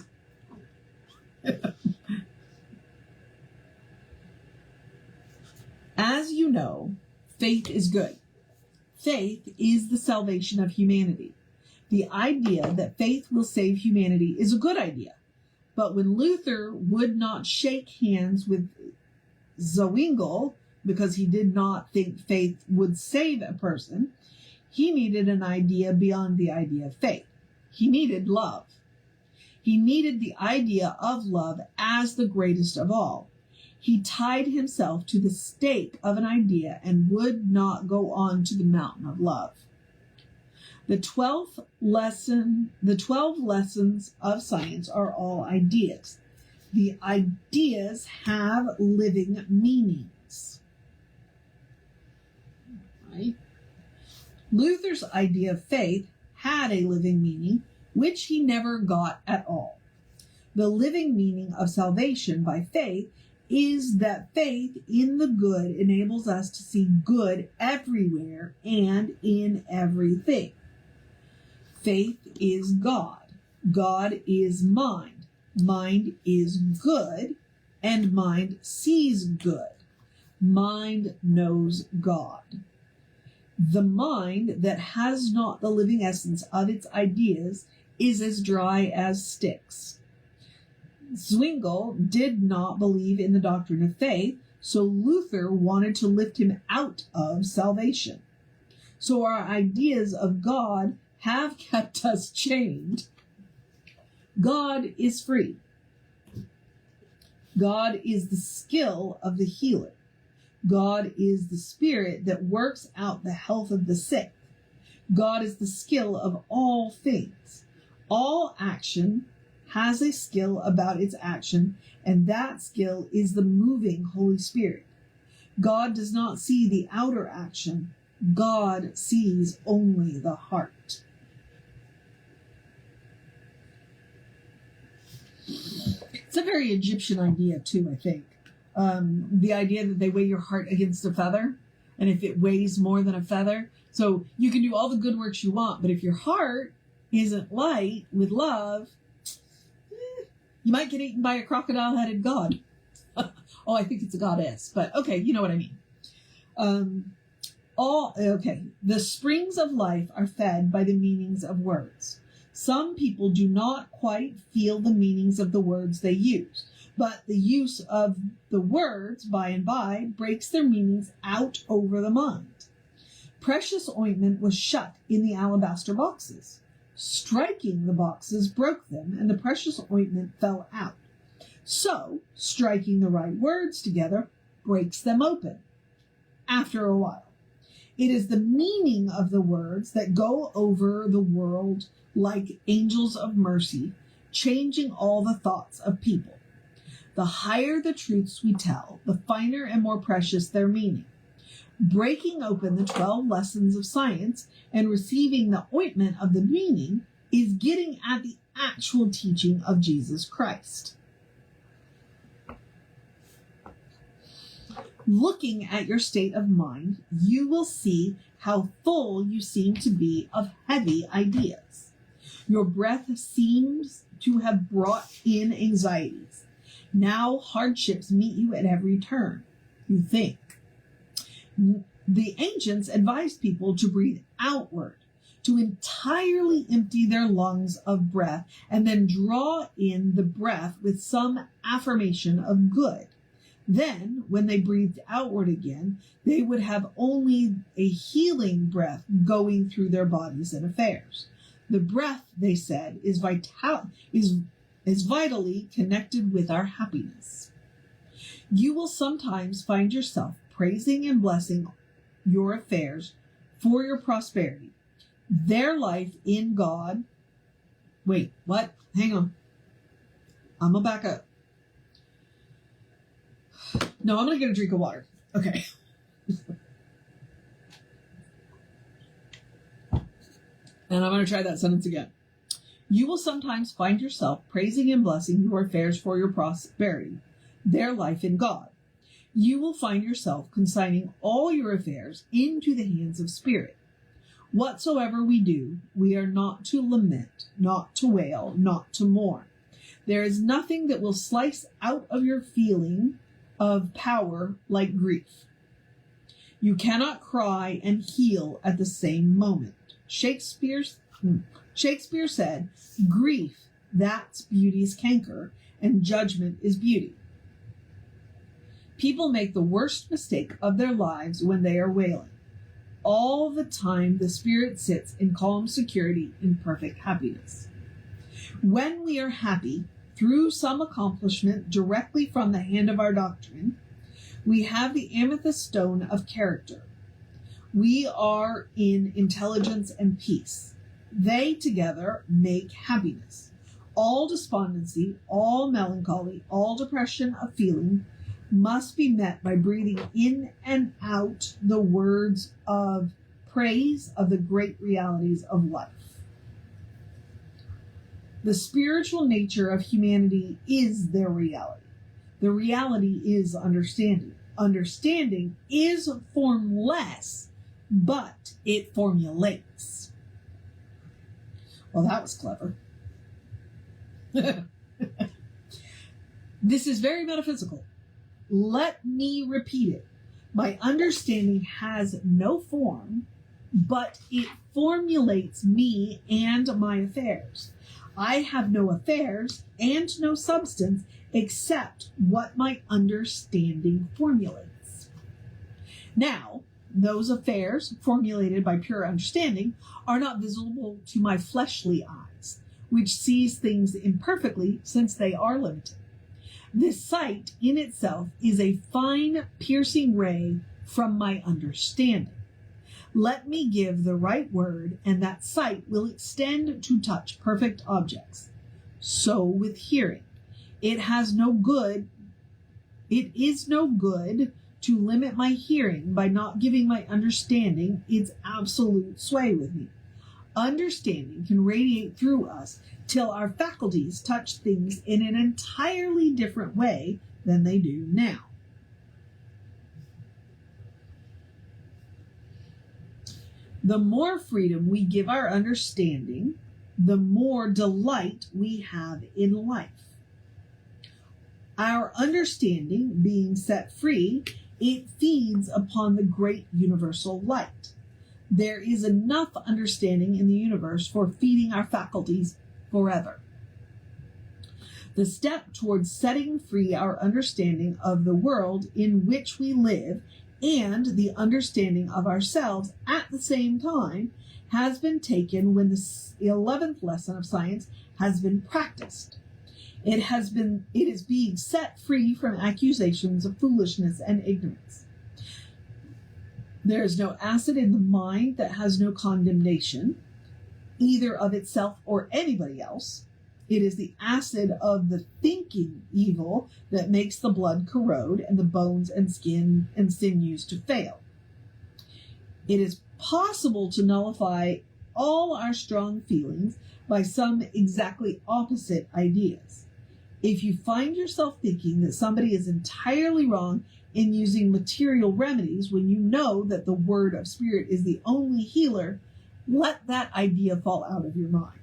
As you know, faith is good. Faith is the salvation of humanity. The idea that faith will save humanity is a good idea. But when Luther would not shake hands with Zwingli because he did not think faith would save a person, he needed an idea beyond the idea of faith. He needed love. He needed the idea of love as the greatest of all. He tied himself to the stake of an idea and would not go on to the mountain of love. The 12 lessons of science are all ideas. The ideas have living meanings. Right? Luther's idea of faith had a living meaning, which he never got at all. The living meaning of salvation by faith is that faith in the good enables us to see good everywhere and in everything. Faith is God. God is mind. Mind is good, and mind sees good. Mind knows God. The mind that has not the living essence of its ideas is as dry as sticks. Zwingli did not believe in the doctrine of faith, so Luther wanted to lift him out of salvation. So our ideas of God have kept us chained. God is free. God is the skill of the healer. God is the spirit that works out the health of the sick. God is the skill of all things. All action has a skill about its action, and that skill is the moving Holy Spirit. God does not see the outer action. God sees only the heart. It's a very Egyptian idea, too, I think. The idea that they weigh your heart against a feather, and if it weighs more than a feather, so you can do all the good works you want, but if your heart isn't light with love, you might get eaten by a crocodile-headed god. Oh, I think it's a goddess, but okay, you know what I mean. The springs of life are fed by the meanings of words. Some people do not quite feel the meanings of the words they use, but the use of the words by and by breaks their meanings out over the mind. Precious ointment was shut in the alabaster boxes. Striking the boxes broke them, and the precious ointment fell out. So, striking the right words together breaks them open. After a while, it is the meaning of the words that go over the world like angels of mercy, changing all the thoughts of people. The higher the truths we tell, the finer and more precious their meaning. Breaking open the 12 lessons of science and receiving the ointment of the meaning is getting at the actual teaching of Jesus Christ. Looking at your state of mind, you will see how full you seem to be of heavy ideas. Your breath seems to have brought in anxieties. Now hardships meet you at every turn. You think. The ancients advised people to breathe outward, to entirely empty their lungs of breath, and then draw in the breath with some affirmation of good. Then, when they breathed outward again, they would have only a healing breath going through their bodies and affairs. The breath, they said, is vitally connected with our happiness. You will sometimes find yourself praising and blessing your affairs for your prosperity, their life in God. Wait, what? Hang on. I'm going to back up. No, I'm going to get a drink of water. Okay. And I'm going to try that sentence again. You will sometimes find yourself praising and blessing your affairs for your prosperity, their life in God. You will find yourself consigning all your affairs into the hands of Spirit. Whatsoever we do, we are not to lament, not to wail, not to mourn. There is nothing that will slice out of your feeling of power like grief. You cannot cry and heal at the same moment. Shakespeare said, grief, that's beauty's canker, and judgment is beauty. People make the worst mistake of their lives when they are wailing. All the time the spirit sits in calm security in perfect happiness. When we are happy through some accomplishment directly from the hand of our doctrine, we have the amethyst stone of character. We are in intelligence and peace. They together make happiness. All despondency, all melancholy, all depression of feeling must be met by breathing in and out the words of praise of the great realities of life. The spiritual nature of humanity is their reality. The reality is understanding. Understanding is formless, but it formulates. Well, that was clever. This is very metaphysical. Let me repeat it. My understanding has no form, but it formulates me and my affairs. I have no affairs and no substance except what my understanding formulates. Now, those affairs formulated by pure understanding are not visible to my fleshly eyes, which sees things imperfectly since they are limited. This sight in itself is a fine, piercing ray from my understanding. Let me give the right word, and that sight will extend to touch perfect objects. So with hearing. It is no good to limit my hearing by not giving my understanding its absolute sway with me. Understanding can radiate through us till our faculties touch things in an entirely different way than they do now. The more freedom we give our understanding, the more delight we have in life. Our understanding being set free, it feeds upon the great universal light. There is enough understanding in the universe for feeding our faculties forever. The step towards setting free our understanding of the world in which we live and the understanding of ourselves at the same time has been taken when the 11th lesson of science has been practiced. It is being set free from accusations of foolishness and ignorance. There is no acid in the mind that has no condemnation, either of itself or anybody else. It is the acid of the thinking evil that makes the blood corrode and the bones and skin and sinews to fail. It is possible to nullify all our strong feelings by some exactly opposite ideas. If you find yourself thinking that somebody is entirely wrong in using material remedies when you know that the word of spirit is the only healer, let that idea fall out of your mind.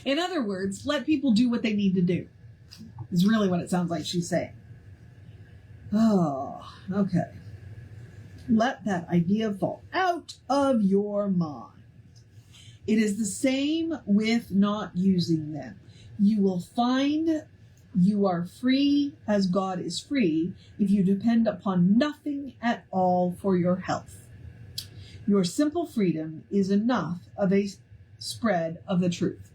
In other words, let people do what they need to do, is really what it sounds like she's saying. Oh, okay. Let that idea fall out of your mind. It is the same with not using them. You will find you are free as God is free if you depend upon nothing at all for your health. Your simple freedom is enough of a spread of the truth.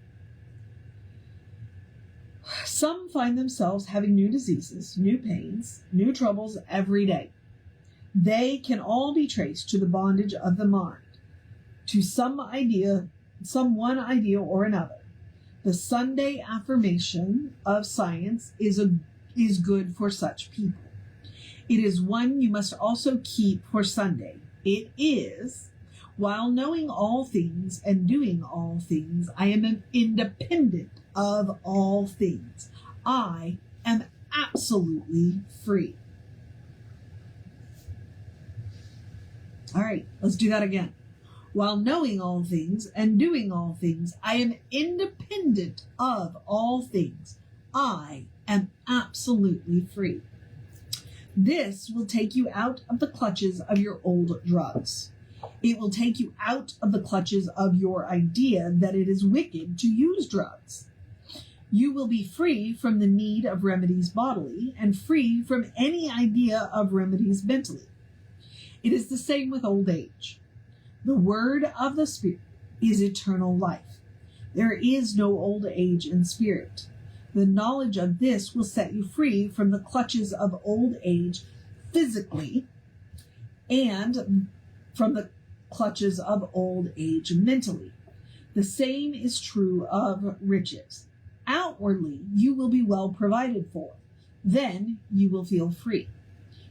Some find themselves having new diseases, new pains, new troubles every day. They can all be traced to the bondage of the mind, to some one idea or another. The Sunday affirmation of science is good for such people. It is one you must also keep for Sunday. It is, while knowing all things and doing all things, I am independent of all things. I am absolutely free. All right, let's do that again. While knowing all things and doing all things, I am independent of all things. I am absolutely free. This will take you out of the clutches of your old drugs. It will take you out of the clutches of your idea that it is wicked to use drugs. You will be free from the need of remedies bodily and free from any idea of remedies mentally. It is the same with old age. The word of the Spirit is eternal life. There is no old age in spirit. The knowledge of this will set you free from the clutches of old age physically and from the clutches of old age mentally. The same is true of riches. Outwardly, you will be well provided for. Then you will feel free.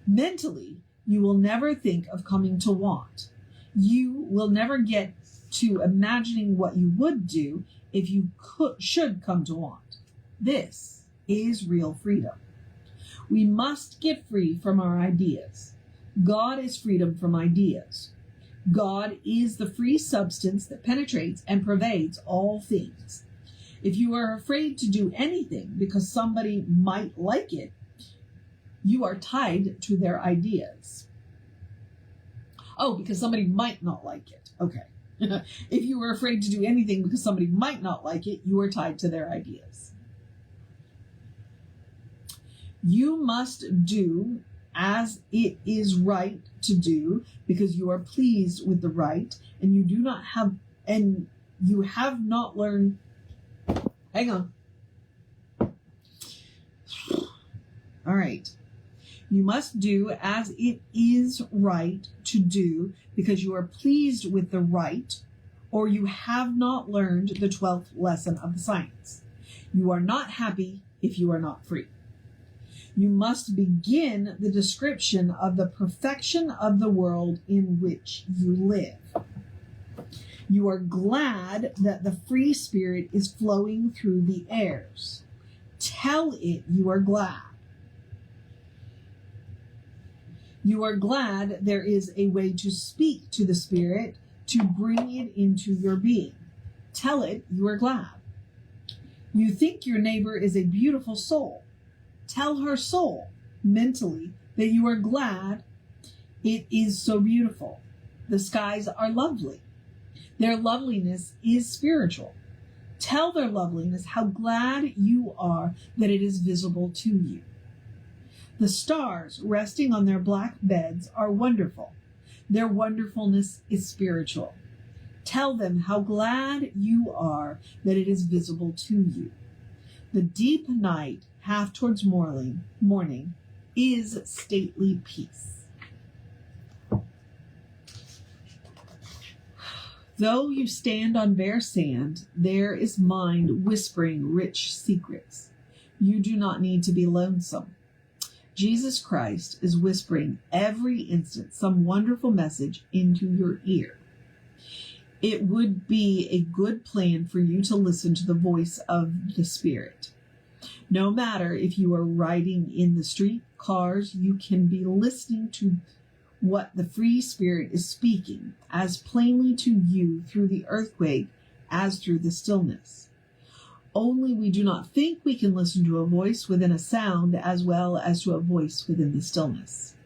Mentally, you will never think of coming to want. You will never get to imagining what you would do if you should come to want. This is real freedom. We must get free from our ideas. God is freedom from ideas. God is the free substance that penetrates and pervades all things. If you are afraid to do anything because somebody might like it, you are tied to their ideas. Oh, because somebody might not like it. Okay. If you were afraid to do anything because somebody might not like it, you are tied to their ideas. You must do as it is right to do because you are pleased with the right and you have not learned. Hang on. All right. You must do as it is right to do because you are pleased with the right, or you have not learned the 12th lesson of the science. You are not happy if you are not free. You must begin the description of the perfection of the world in which you live. You are glad that the free spirit is flowing through the airs. Tell it you are glad. You are glad there is a way to speak to the spirit to bring it into your being. Tell it you are glad. You think your neighbor is a beautiful soul. Tell her soul mentally that you are glad It is so beautiful. The skies are lovely. Their loveliness is spiritual. Tell their loveliness how glad you are that it is visible to you. The stars resting on their black beds are wonderful. Their wonderfulness is spiritual. Tell them how glad you are that it is visible to you. The deep night, half towards morning, is stately peace. Though you stand on bare sand, there is mind whispering rich secrets. You do not need to be lonesome. Jesus Christ is whispering every instant some wonderful message into your ear. It would be a good plan for you to listen to the voice of the Spirit. No matter if you are riding in the street, cars, you can be listening to what the free Spirit is speaking as plainly to you through the earthquake as through the stillness. Only we do not think we can listen to a voice within a sound as well as to a voice within the stillness.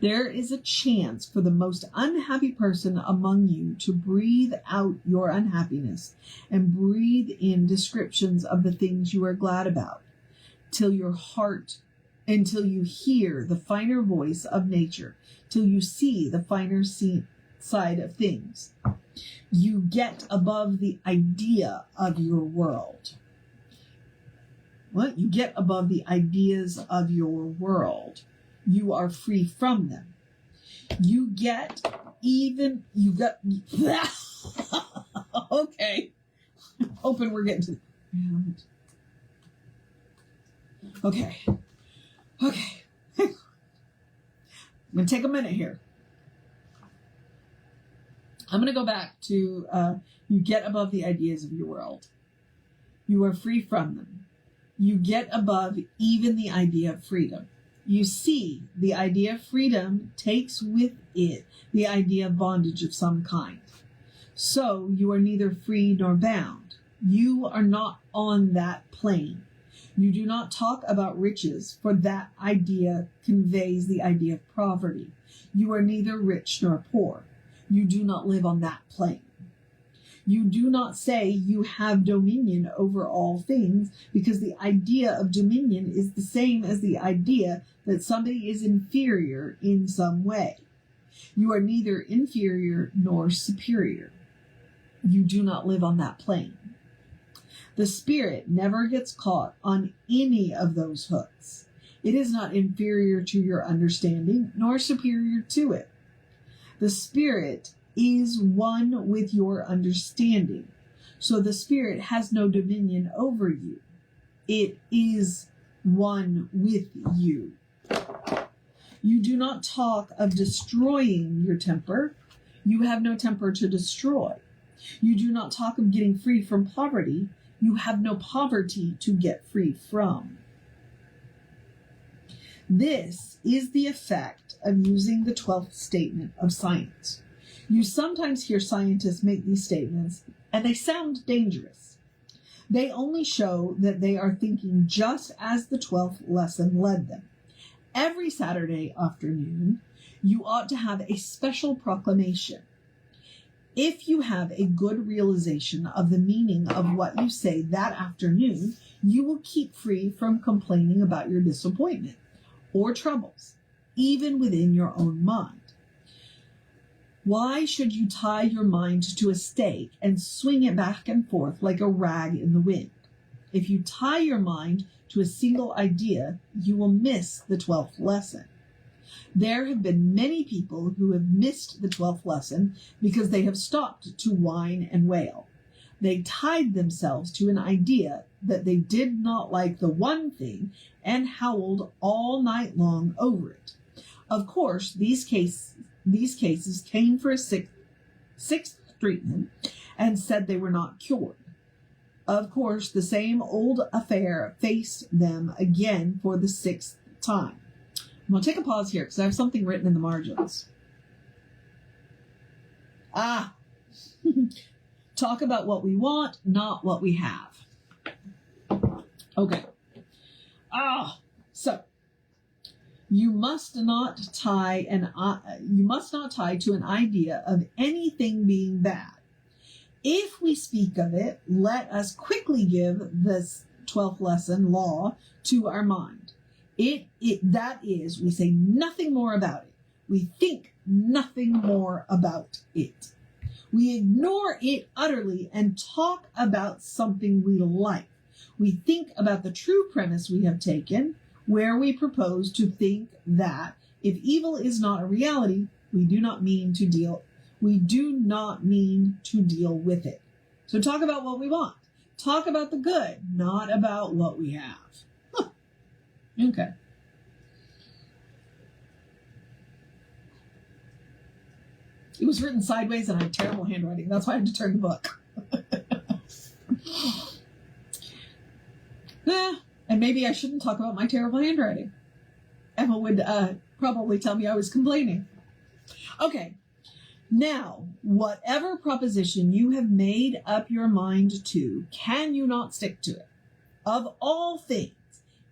There is a chance for the most unhappy person among you to breathe out your unhappiness and breathe in descriptions of the things you are glad about, until you hear the finer voice of nature, till you see the finer side of things. You get above the idea of your world. What? You get above the ideas of your world. You are free from them. Okay. Hoping we're getting to Okay. I'm going to take a minute here. I'm going to go back to you get above the ideas of your world. You are free from them. You get above even the idea of freedom. You see, the idea of freedom takes with it the idea of bondage of some kind. So you are neither free nor bound. You are not on that plane. You do not talk about riches, for that idea conveys the idea of poverty. You are neither rich nor poor. You do not live on that plane. You do not say you have dominion over all things, because the idea of dominion is the same as the idea that somebody is inferior in some way. You are neither inferior nor superior. You do not live on that plane. The Spirit never gets caught on any of those hooks. It is not inferior to your understanding, nor superior to it. The Spirit is one with your understanding, so the Spirit has no dominion over you. It is one with you. You do not talk of destroying your temper. You have no temper to destroy. You do not talk of getting free from poverty. You have no poverty to get free from. This is the effect of using the 12th statement of science. You sometimes hear scientists make these statements, and they sound dangerous. They only show that they are thinking just as the 12th lesson led them. Every Saturday afternoon, you ought to have a special proclamation. If you have a good realization of the meaning of what you say that afternoon, you will keep free from complaining about your disappointment or troubles, even within your own mind. Why should you tie your mind to a stake and swing it back and forth like a rag in the wind? If you tie your mind to a single idea, you will miss the 12th lesson. There have been many people who have missed the 12th lesson because they have stopped to whine and wail. They tied themselves to an idea that they did not like the one thing and howled all night long over it. Of course, these cases came for a sixth treatment and said they were not cured. Of course, the same old affair faced them again for the 6th time. I'm going to take a pause here because I have something written in the margins. Talk about what we want, not what we have. Okay. So, You must not tie to an idea of anything being bad. If we speak of it, let us quickly give this 12th lesson law to our mind. That is, we say nothing more about it. We think nothing more about it. We ignore it utterly and talk about something we like. We think about the true premise we have taken, where we propose to think that if evil is not a reality, we do not mean to deal with it. So talk about what we want. Talk about the good, not about what we have. Huh. Okay. It was written sideways and I had terrible handwriting. That's why I had to turn the book. And maybe I shouldn't talk about my terrible handwriting. Emma would probably tell me I was complaining. Okay. Now, whatever proposition you have made up your mind to, can you not stick to it? Of all things,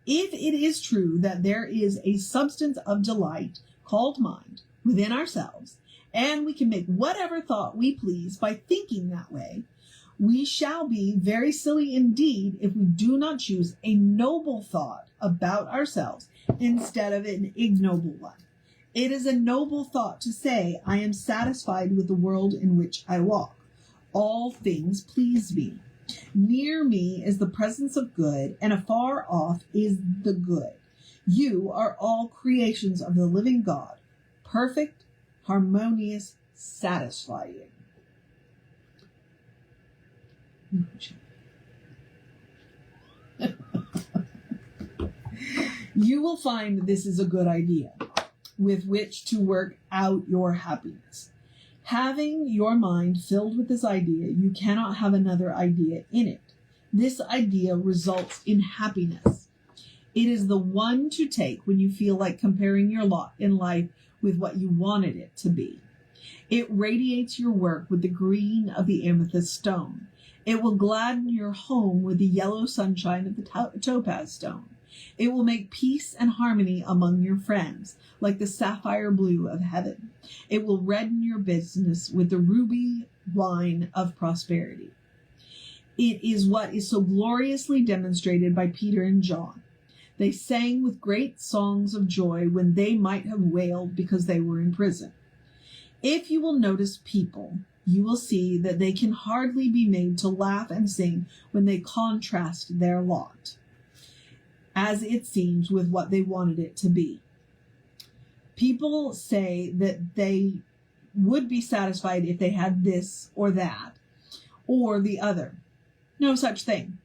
if it is true that there is a substance of delight called mind within ourselves, and we can make whatever thought we please by thinking that way, we shall be very silly indeed if we do not choose a noble thought about ourselves instead of an ignoble one. It is a noble thought to say, I am satisfied with the world in which I walk. All things please me. Near me is the presence of good, and afar off is the good. You are all creations of the living God, perfect, harmonious, satisfying. You will find this is a good idea with which to work out your happiness. Having your mind filled with this idea, you cannot have another idea in it. This idea results in happiness. It is the one to take when you feel like comparing your lot in life with what you wanted it to be. It radiates your work with the green of the amethyst stone. It will gladden your home with the yellow sunshine of the topaz stone. It will make peace and harmony among your friends, like the sapphire blue of heaven. It will redden your business with the ruby wine of prosperity. It is what is so gloriously demonstrated by Peter and John. They sang with great songs of joy when they might have wailed because they were in prison. If you will notice people, you will see that they can hardly be made to laugh and sing when they contrast their lot, as it seems, with what they wanted it to be. People say that they would be satisfied if they had this or that or the other. No such thing.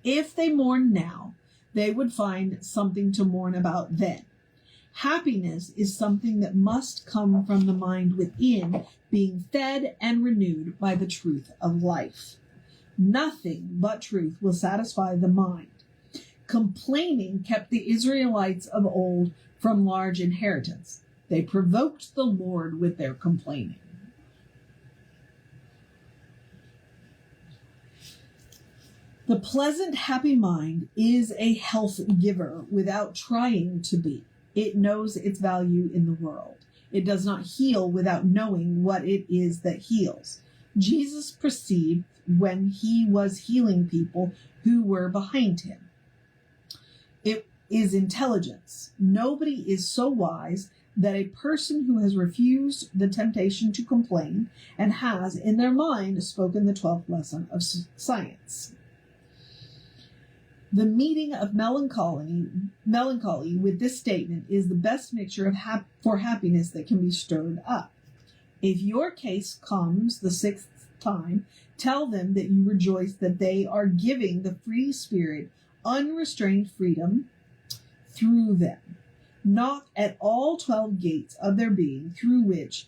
If they mourn now, they would find something to mourn about then. Happiness is something that must come from the mind within, being fed and renewed by the truth of life. Nothing but truth will satisfy the mind. Complaining kept the Israelites of old from large inheritance. They provoked the Lord with their complaining. The pleasant, happy mind is a health giver without trying to be. It knows its value in the world. It does not heal without knowing what it is that heals. Jesus perceived when he was healing people who were behind him. It is intelligence. Nobody is so wise that a person who has refused the temptation to complain and has in their mind spoken the 12th lesson of science. The meeting of melancholy with this statement is the best mixture of for happiness that can be stirred up. If your case comes the 6th time, tell them that you rejoice that they are giving the free spirit unrestrained freedom through them. Knock at all 12 gates of their being through which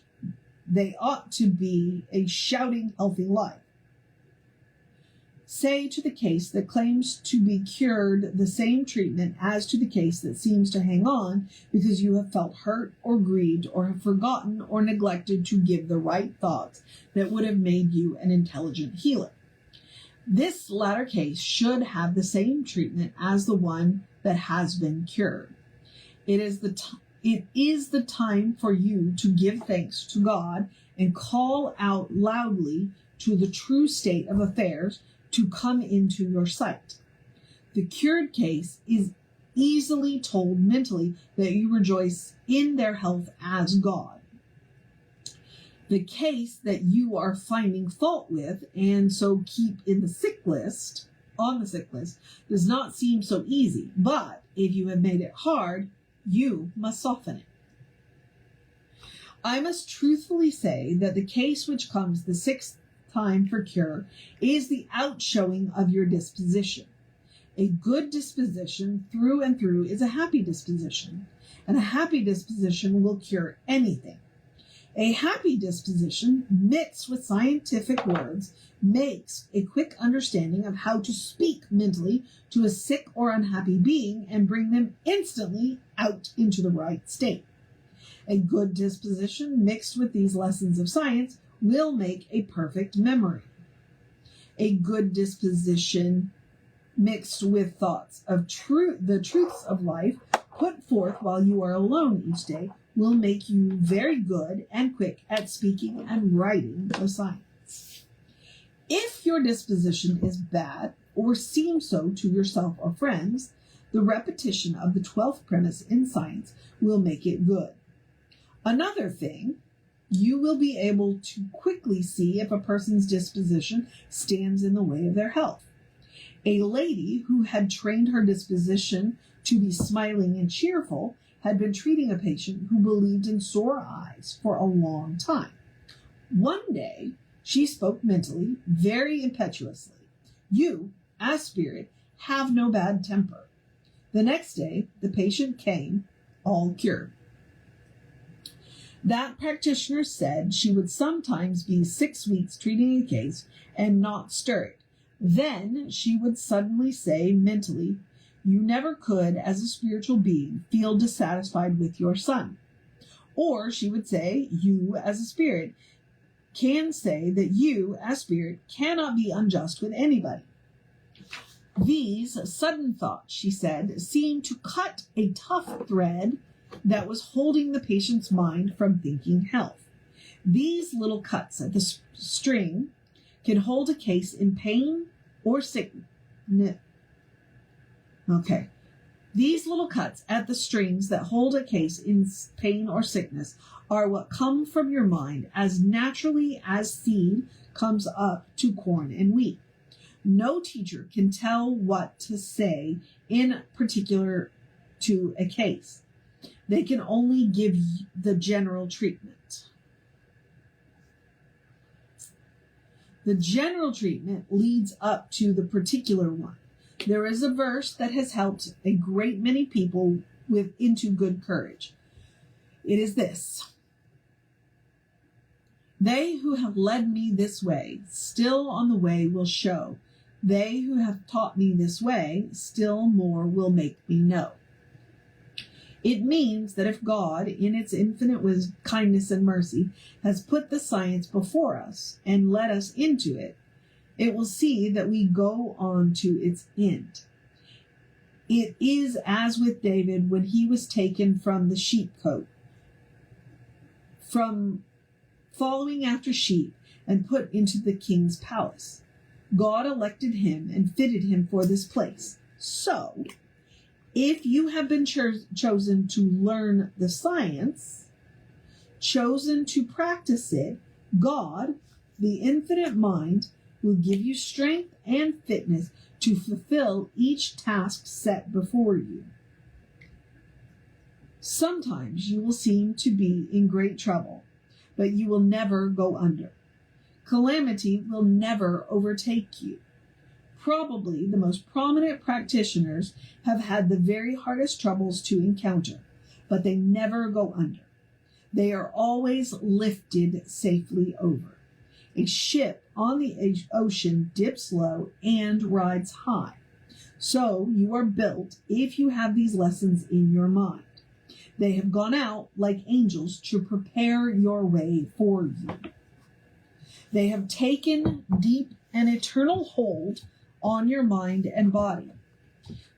they ought to be a shouting, healthy life. Say to the case that claims to be cured the same treatment as to the case that seems to hang on because you have felt hurt or grieved or have forgotten or neglected to give the right thoughts that would have made you an intelligent healer. This latter case should have the same treatment as the one that has been cured. It is the time for you to give thanks to God and call out loudly to the true state of affairs to come into your sight. The cured case is easily told mentally that you rejoice in their health as God. The case that you are finding fault with and so keep on the sick list, does not seem so easy, but if you have made it hard, you must soften it. I must truthfully say that the case which comes the sixth time for cure is the outshowing of your disposition. A good disposition through and through is a happy disposition, and a happy disposition will cure anything. A happy disposition mixed with scientific words makes a quick understanding of how to speak mentally to a sick or unhappy being and bring them instantly out into the right state. A good disposition mixed with these lessons of science will make a perfect memory. A good disposition mixed with thoughts of the truths of life put forth while you are alone each day will make you very good and quick at speaking and writing the science. If your disposition is bad or seems so to yourself or friends, the repetition of the 12th premise in science will make it good. Another thing, you will be able to quickly see if a person's disposition stands in the way of their health. A lady who had trained her disposition to be smiling and cheerful had been treating a patient who believed in sore eyes for a long time. One day, she spoke mentally, very impetuously. You, as spirit, have no bad temper. The next day, the patient came, all cured. That practitioner said she would sometimes be 6 weeks treating a case and not stir it. Then she would suddenly say mentally, "You never could, as a spiritual being, feel dissatisfied with your son." Or she would say, "You, as a spirit, can say that you, as spirit, cannot be unjust with anybody." These sudden thoughts, she said, seemed to cut a tough thread that was holding the patient's mind from thinking health. These little cuts at the string can hold a case in pain or sickness. These little cuts at the strings that hold a case in pain or sickness are what come from your mind as naturally as seed comes up to corn and wheat. No teacher can tell what to say in particular to a case. They can only give the general treatment. The general treatment leads up to the particular one. There is a verse that has helped a great many people into good courage. It is this: "They who have led me this way, still on the way will show. They who have taught me this way, still more will make me know." It means that if God, in its infinite wisdom, kindness, and mercy, has put the science before us and led us into it, it will see that we go on to its end. It is as with David when he was taken from the sheepcote, from following after sheep, and put into the king's palace. God elected him and fitted him for this place. So, if you have been chosen to learn the science, chosen to practice it, God, the infinite mind, will give you strength and fitness to fulfill each task set before you. Sometimes you will seem to be in great trouble, but you will never go under. Calamity will never overtake you. Probably the most prominent practitioners have had the very hardest troubles to encounter, but they never go under. They are always lifted safely over. A ship on the ocean dips low and rides high. So you are built if you have these lessons in your mind. They have gone out like angels to prepare your way for you. They have taken deep and eternal hold on your mind and body.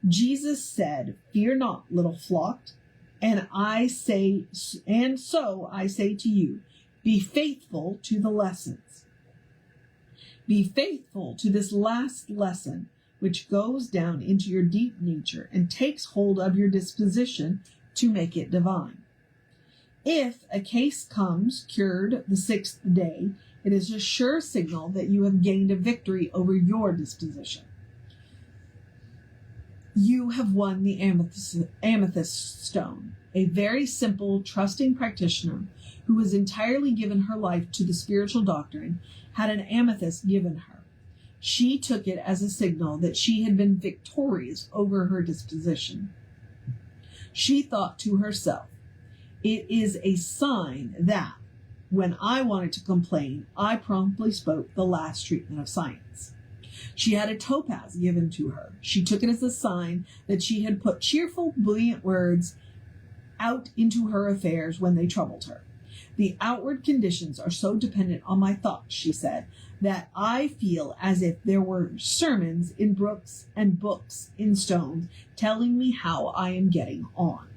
Jesus said, "Fear not, little flock, And so I say to you, be faithful to the lessons. Be faithful to this last lesson, which goes down into your deep nature and takes hold of your disposition to make it divine. If a case comes cured the 6th day, it is a sure signal that you have gained a victory over your disposition. You have won the amethyst stone. A very simple, trusting practitioner who has entirely given her life to the spiritual doctrine had an amethyst given her. She took it as a signal that she had been victorious over her disposition. She thought to herself, it is a sign that, when I wanted to complain, I promptly spoke the last treatment of science. She had a topaz given to her. She took it as a sign that she had put cheerful, buoyant words out into her affairs when they troubled her. The outward conditions are so dependent on my thoughts, she said, that I feel as if there were sermons in brooks and books in stones telling me how I am getting on.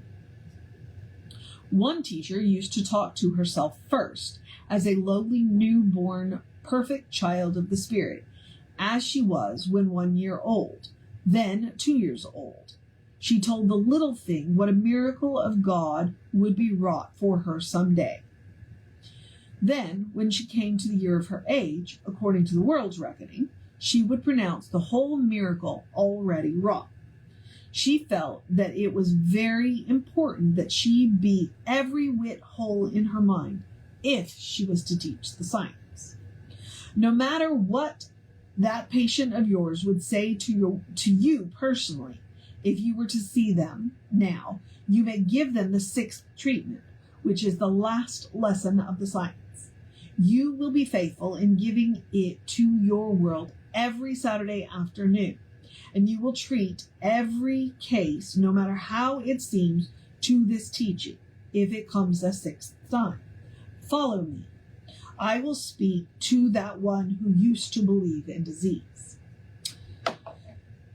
One teacher used to talk to herself first as a lowly newborn, perfect child of the Spirit, as she was when 1 year old, then 2 years old. She told the little thing what a miracle of God would be wrought for her some day. Then, when she came to the year of her age, according to the world's reckoning, she would pronounce the whole miracle already wrought. She felt that it was very important that she be every whit whole in her mind if she was to teach the science. No matter what that patient of yours would say to you personally, if you were to see them now, you may give them the 6th treatment, which is the last lesson of the science. You will be faithful in giving it to your world every Saturday afternoon, and you will treat every case, no matter how it seems, to this teaching, if it comes a 6th time. Follow me. I will speak to that one who used to believe in disease.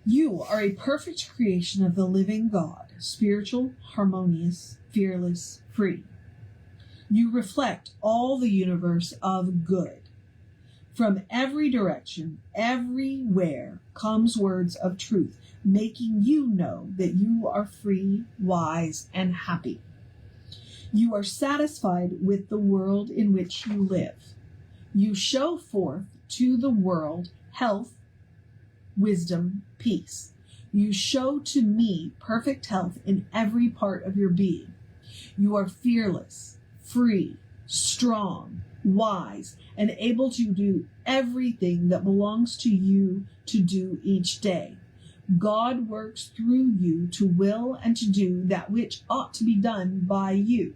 You are a perfect creation of the living God, spiritual, harmonious, fearless, free. You reflect all the universe of good. From every direction, everywhere, comes words of truth, making you know that you are free, wise, and happy. You are satisfied with the world in which you live. You show forth to the world health, wisdom, peace. You show to me perfect health in every part of your being. You are fearless, free, strong, wise, and able to do everything that belongs to you to do each day. God works through you to will and to do that which ought to be done by you.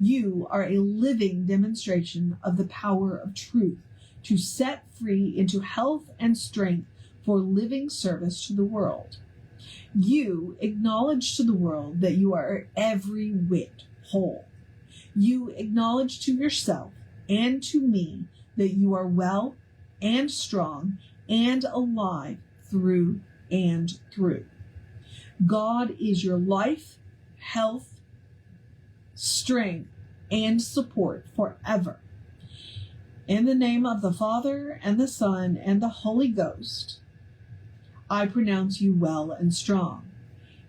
You are a living demonstration of the power of truth to set free into health and strength for living service to the world. You acknowledge to the world that you are every whit whole. You acknowledge to yourself and to me that you are well and strong and alive through and through. God is your life, health, strength, and support forever. In the name of the Father, and the Son, and the Holy Ghost, I pronounce you well and strong.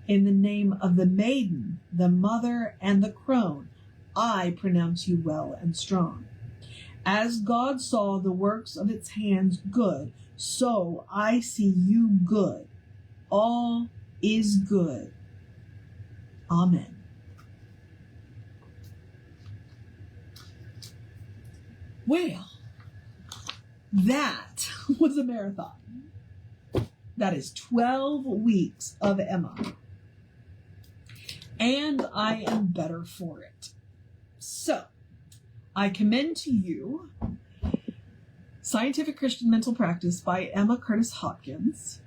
In the name of the maiden, the mother, and the crone, I pronounce you well and strong. As God saw the works of its hands good, so I see you good. All is good. Amen. Well, that was a marathon. That is 12 weeks of Emma. And I am better for it. So, I commend to you Scientific Christian Mental Practice by Emma Curtis Hopkins.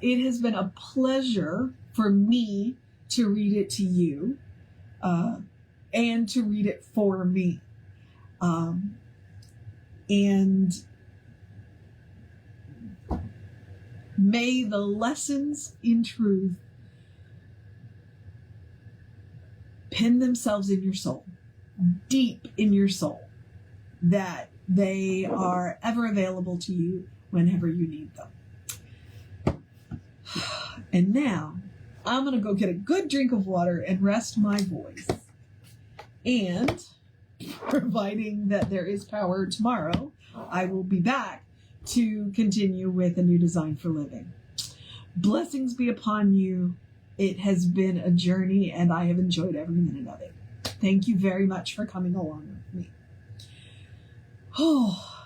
It has been a pleasure for me to read it to you and to read it for me. And may the lessons in truth pin themselves in your soul, deep in your soul, that they are ever available to you whenever you need them. And now I'm going to go get a good drink of water and rest my voice. And providing that there is power tomorrow, I will be back to continue with a new design for living. Blessings be upon you. It has been a journey, and I have enjoyed every minute of it. Thank you very much for coming along with me. Oh.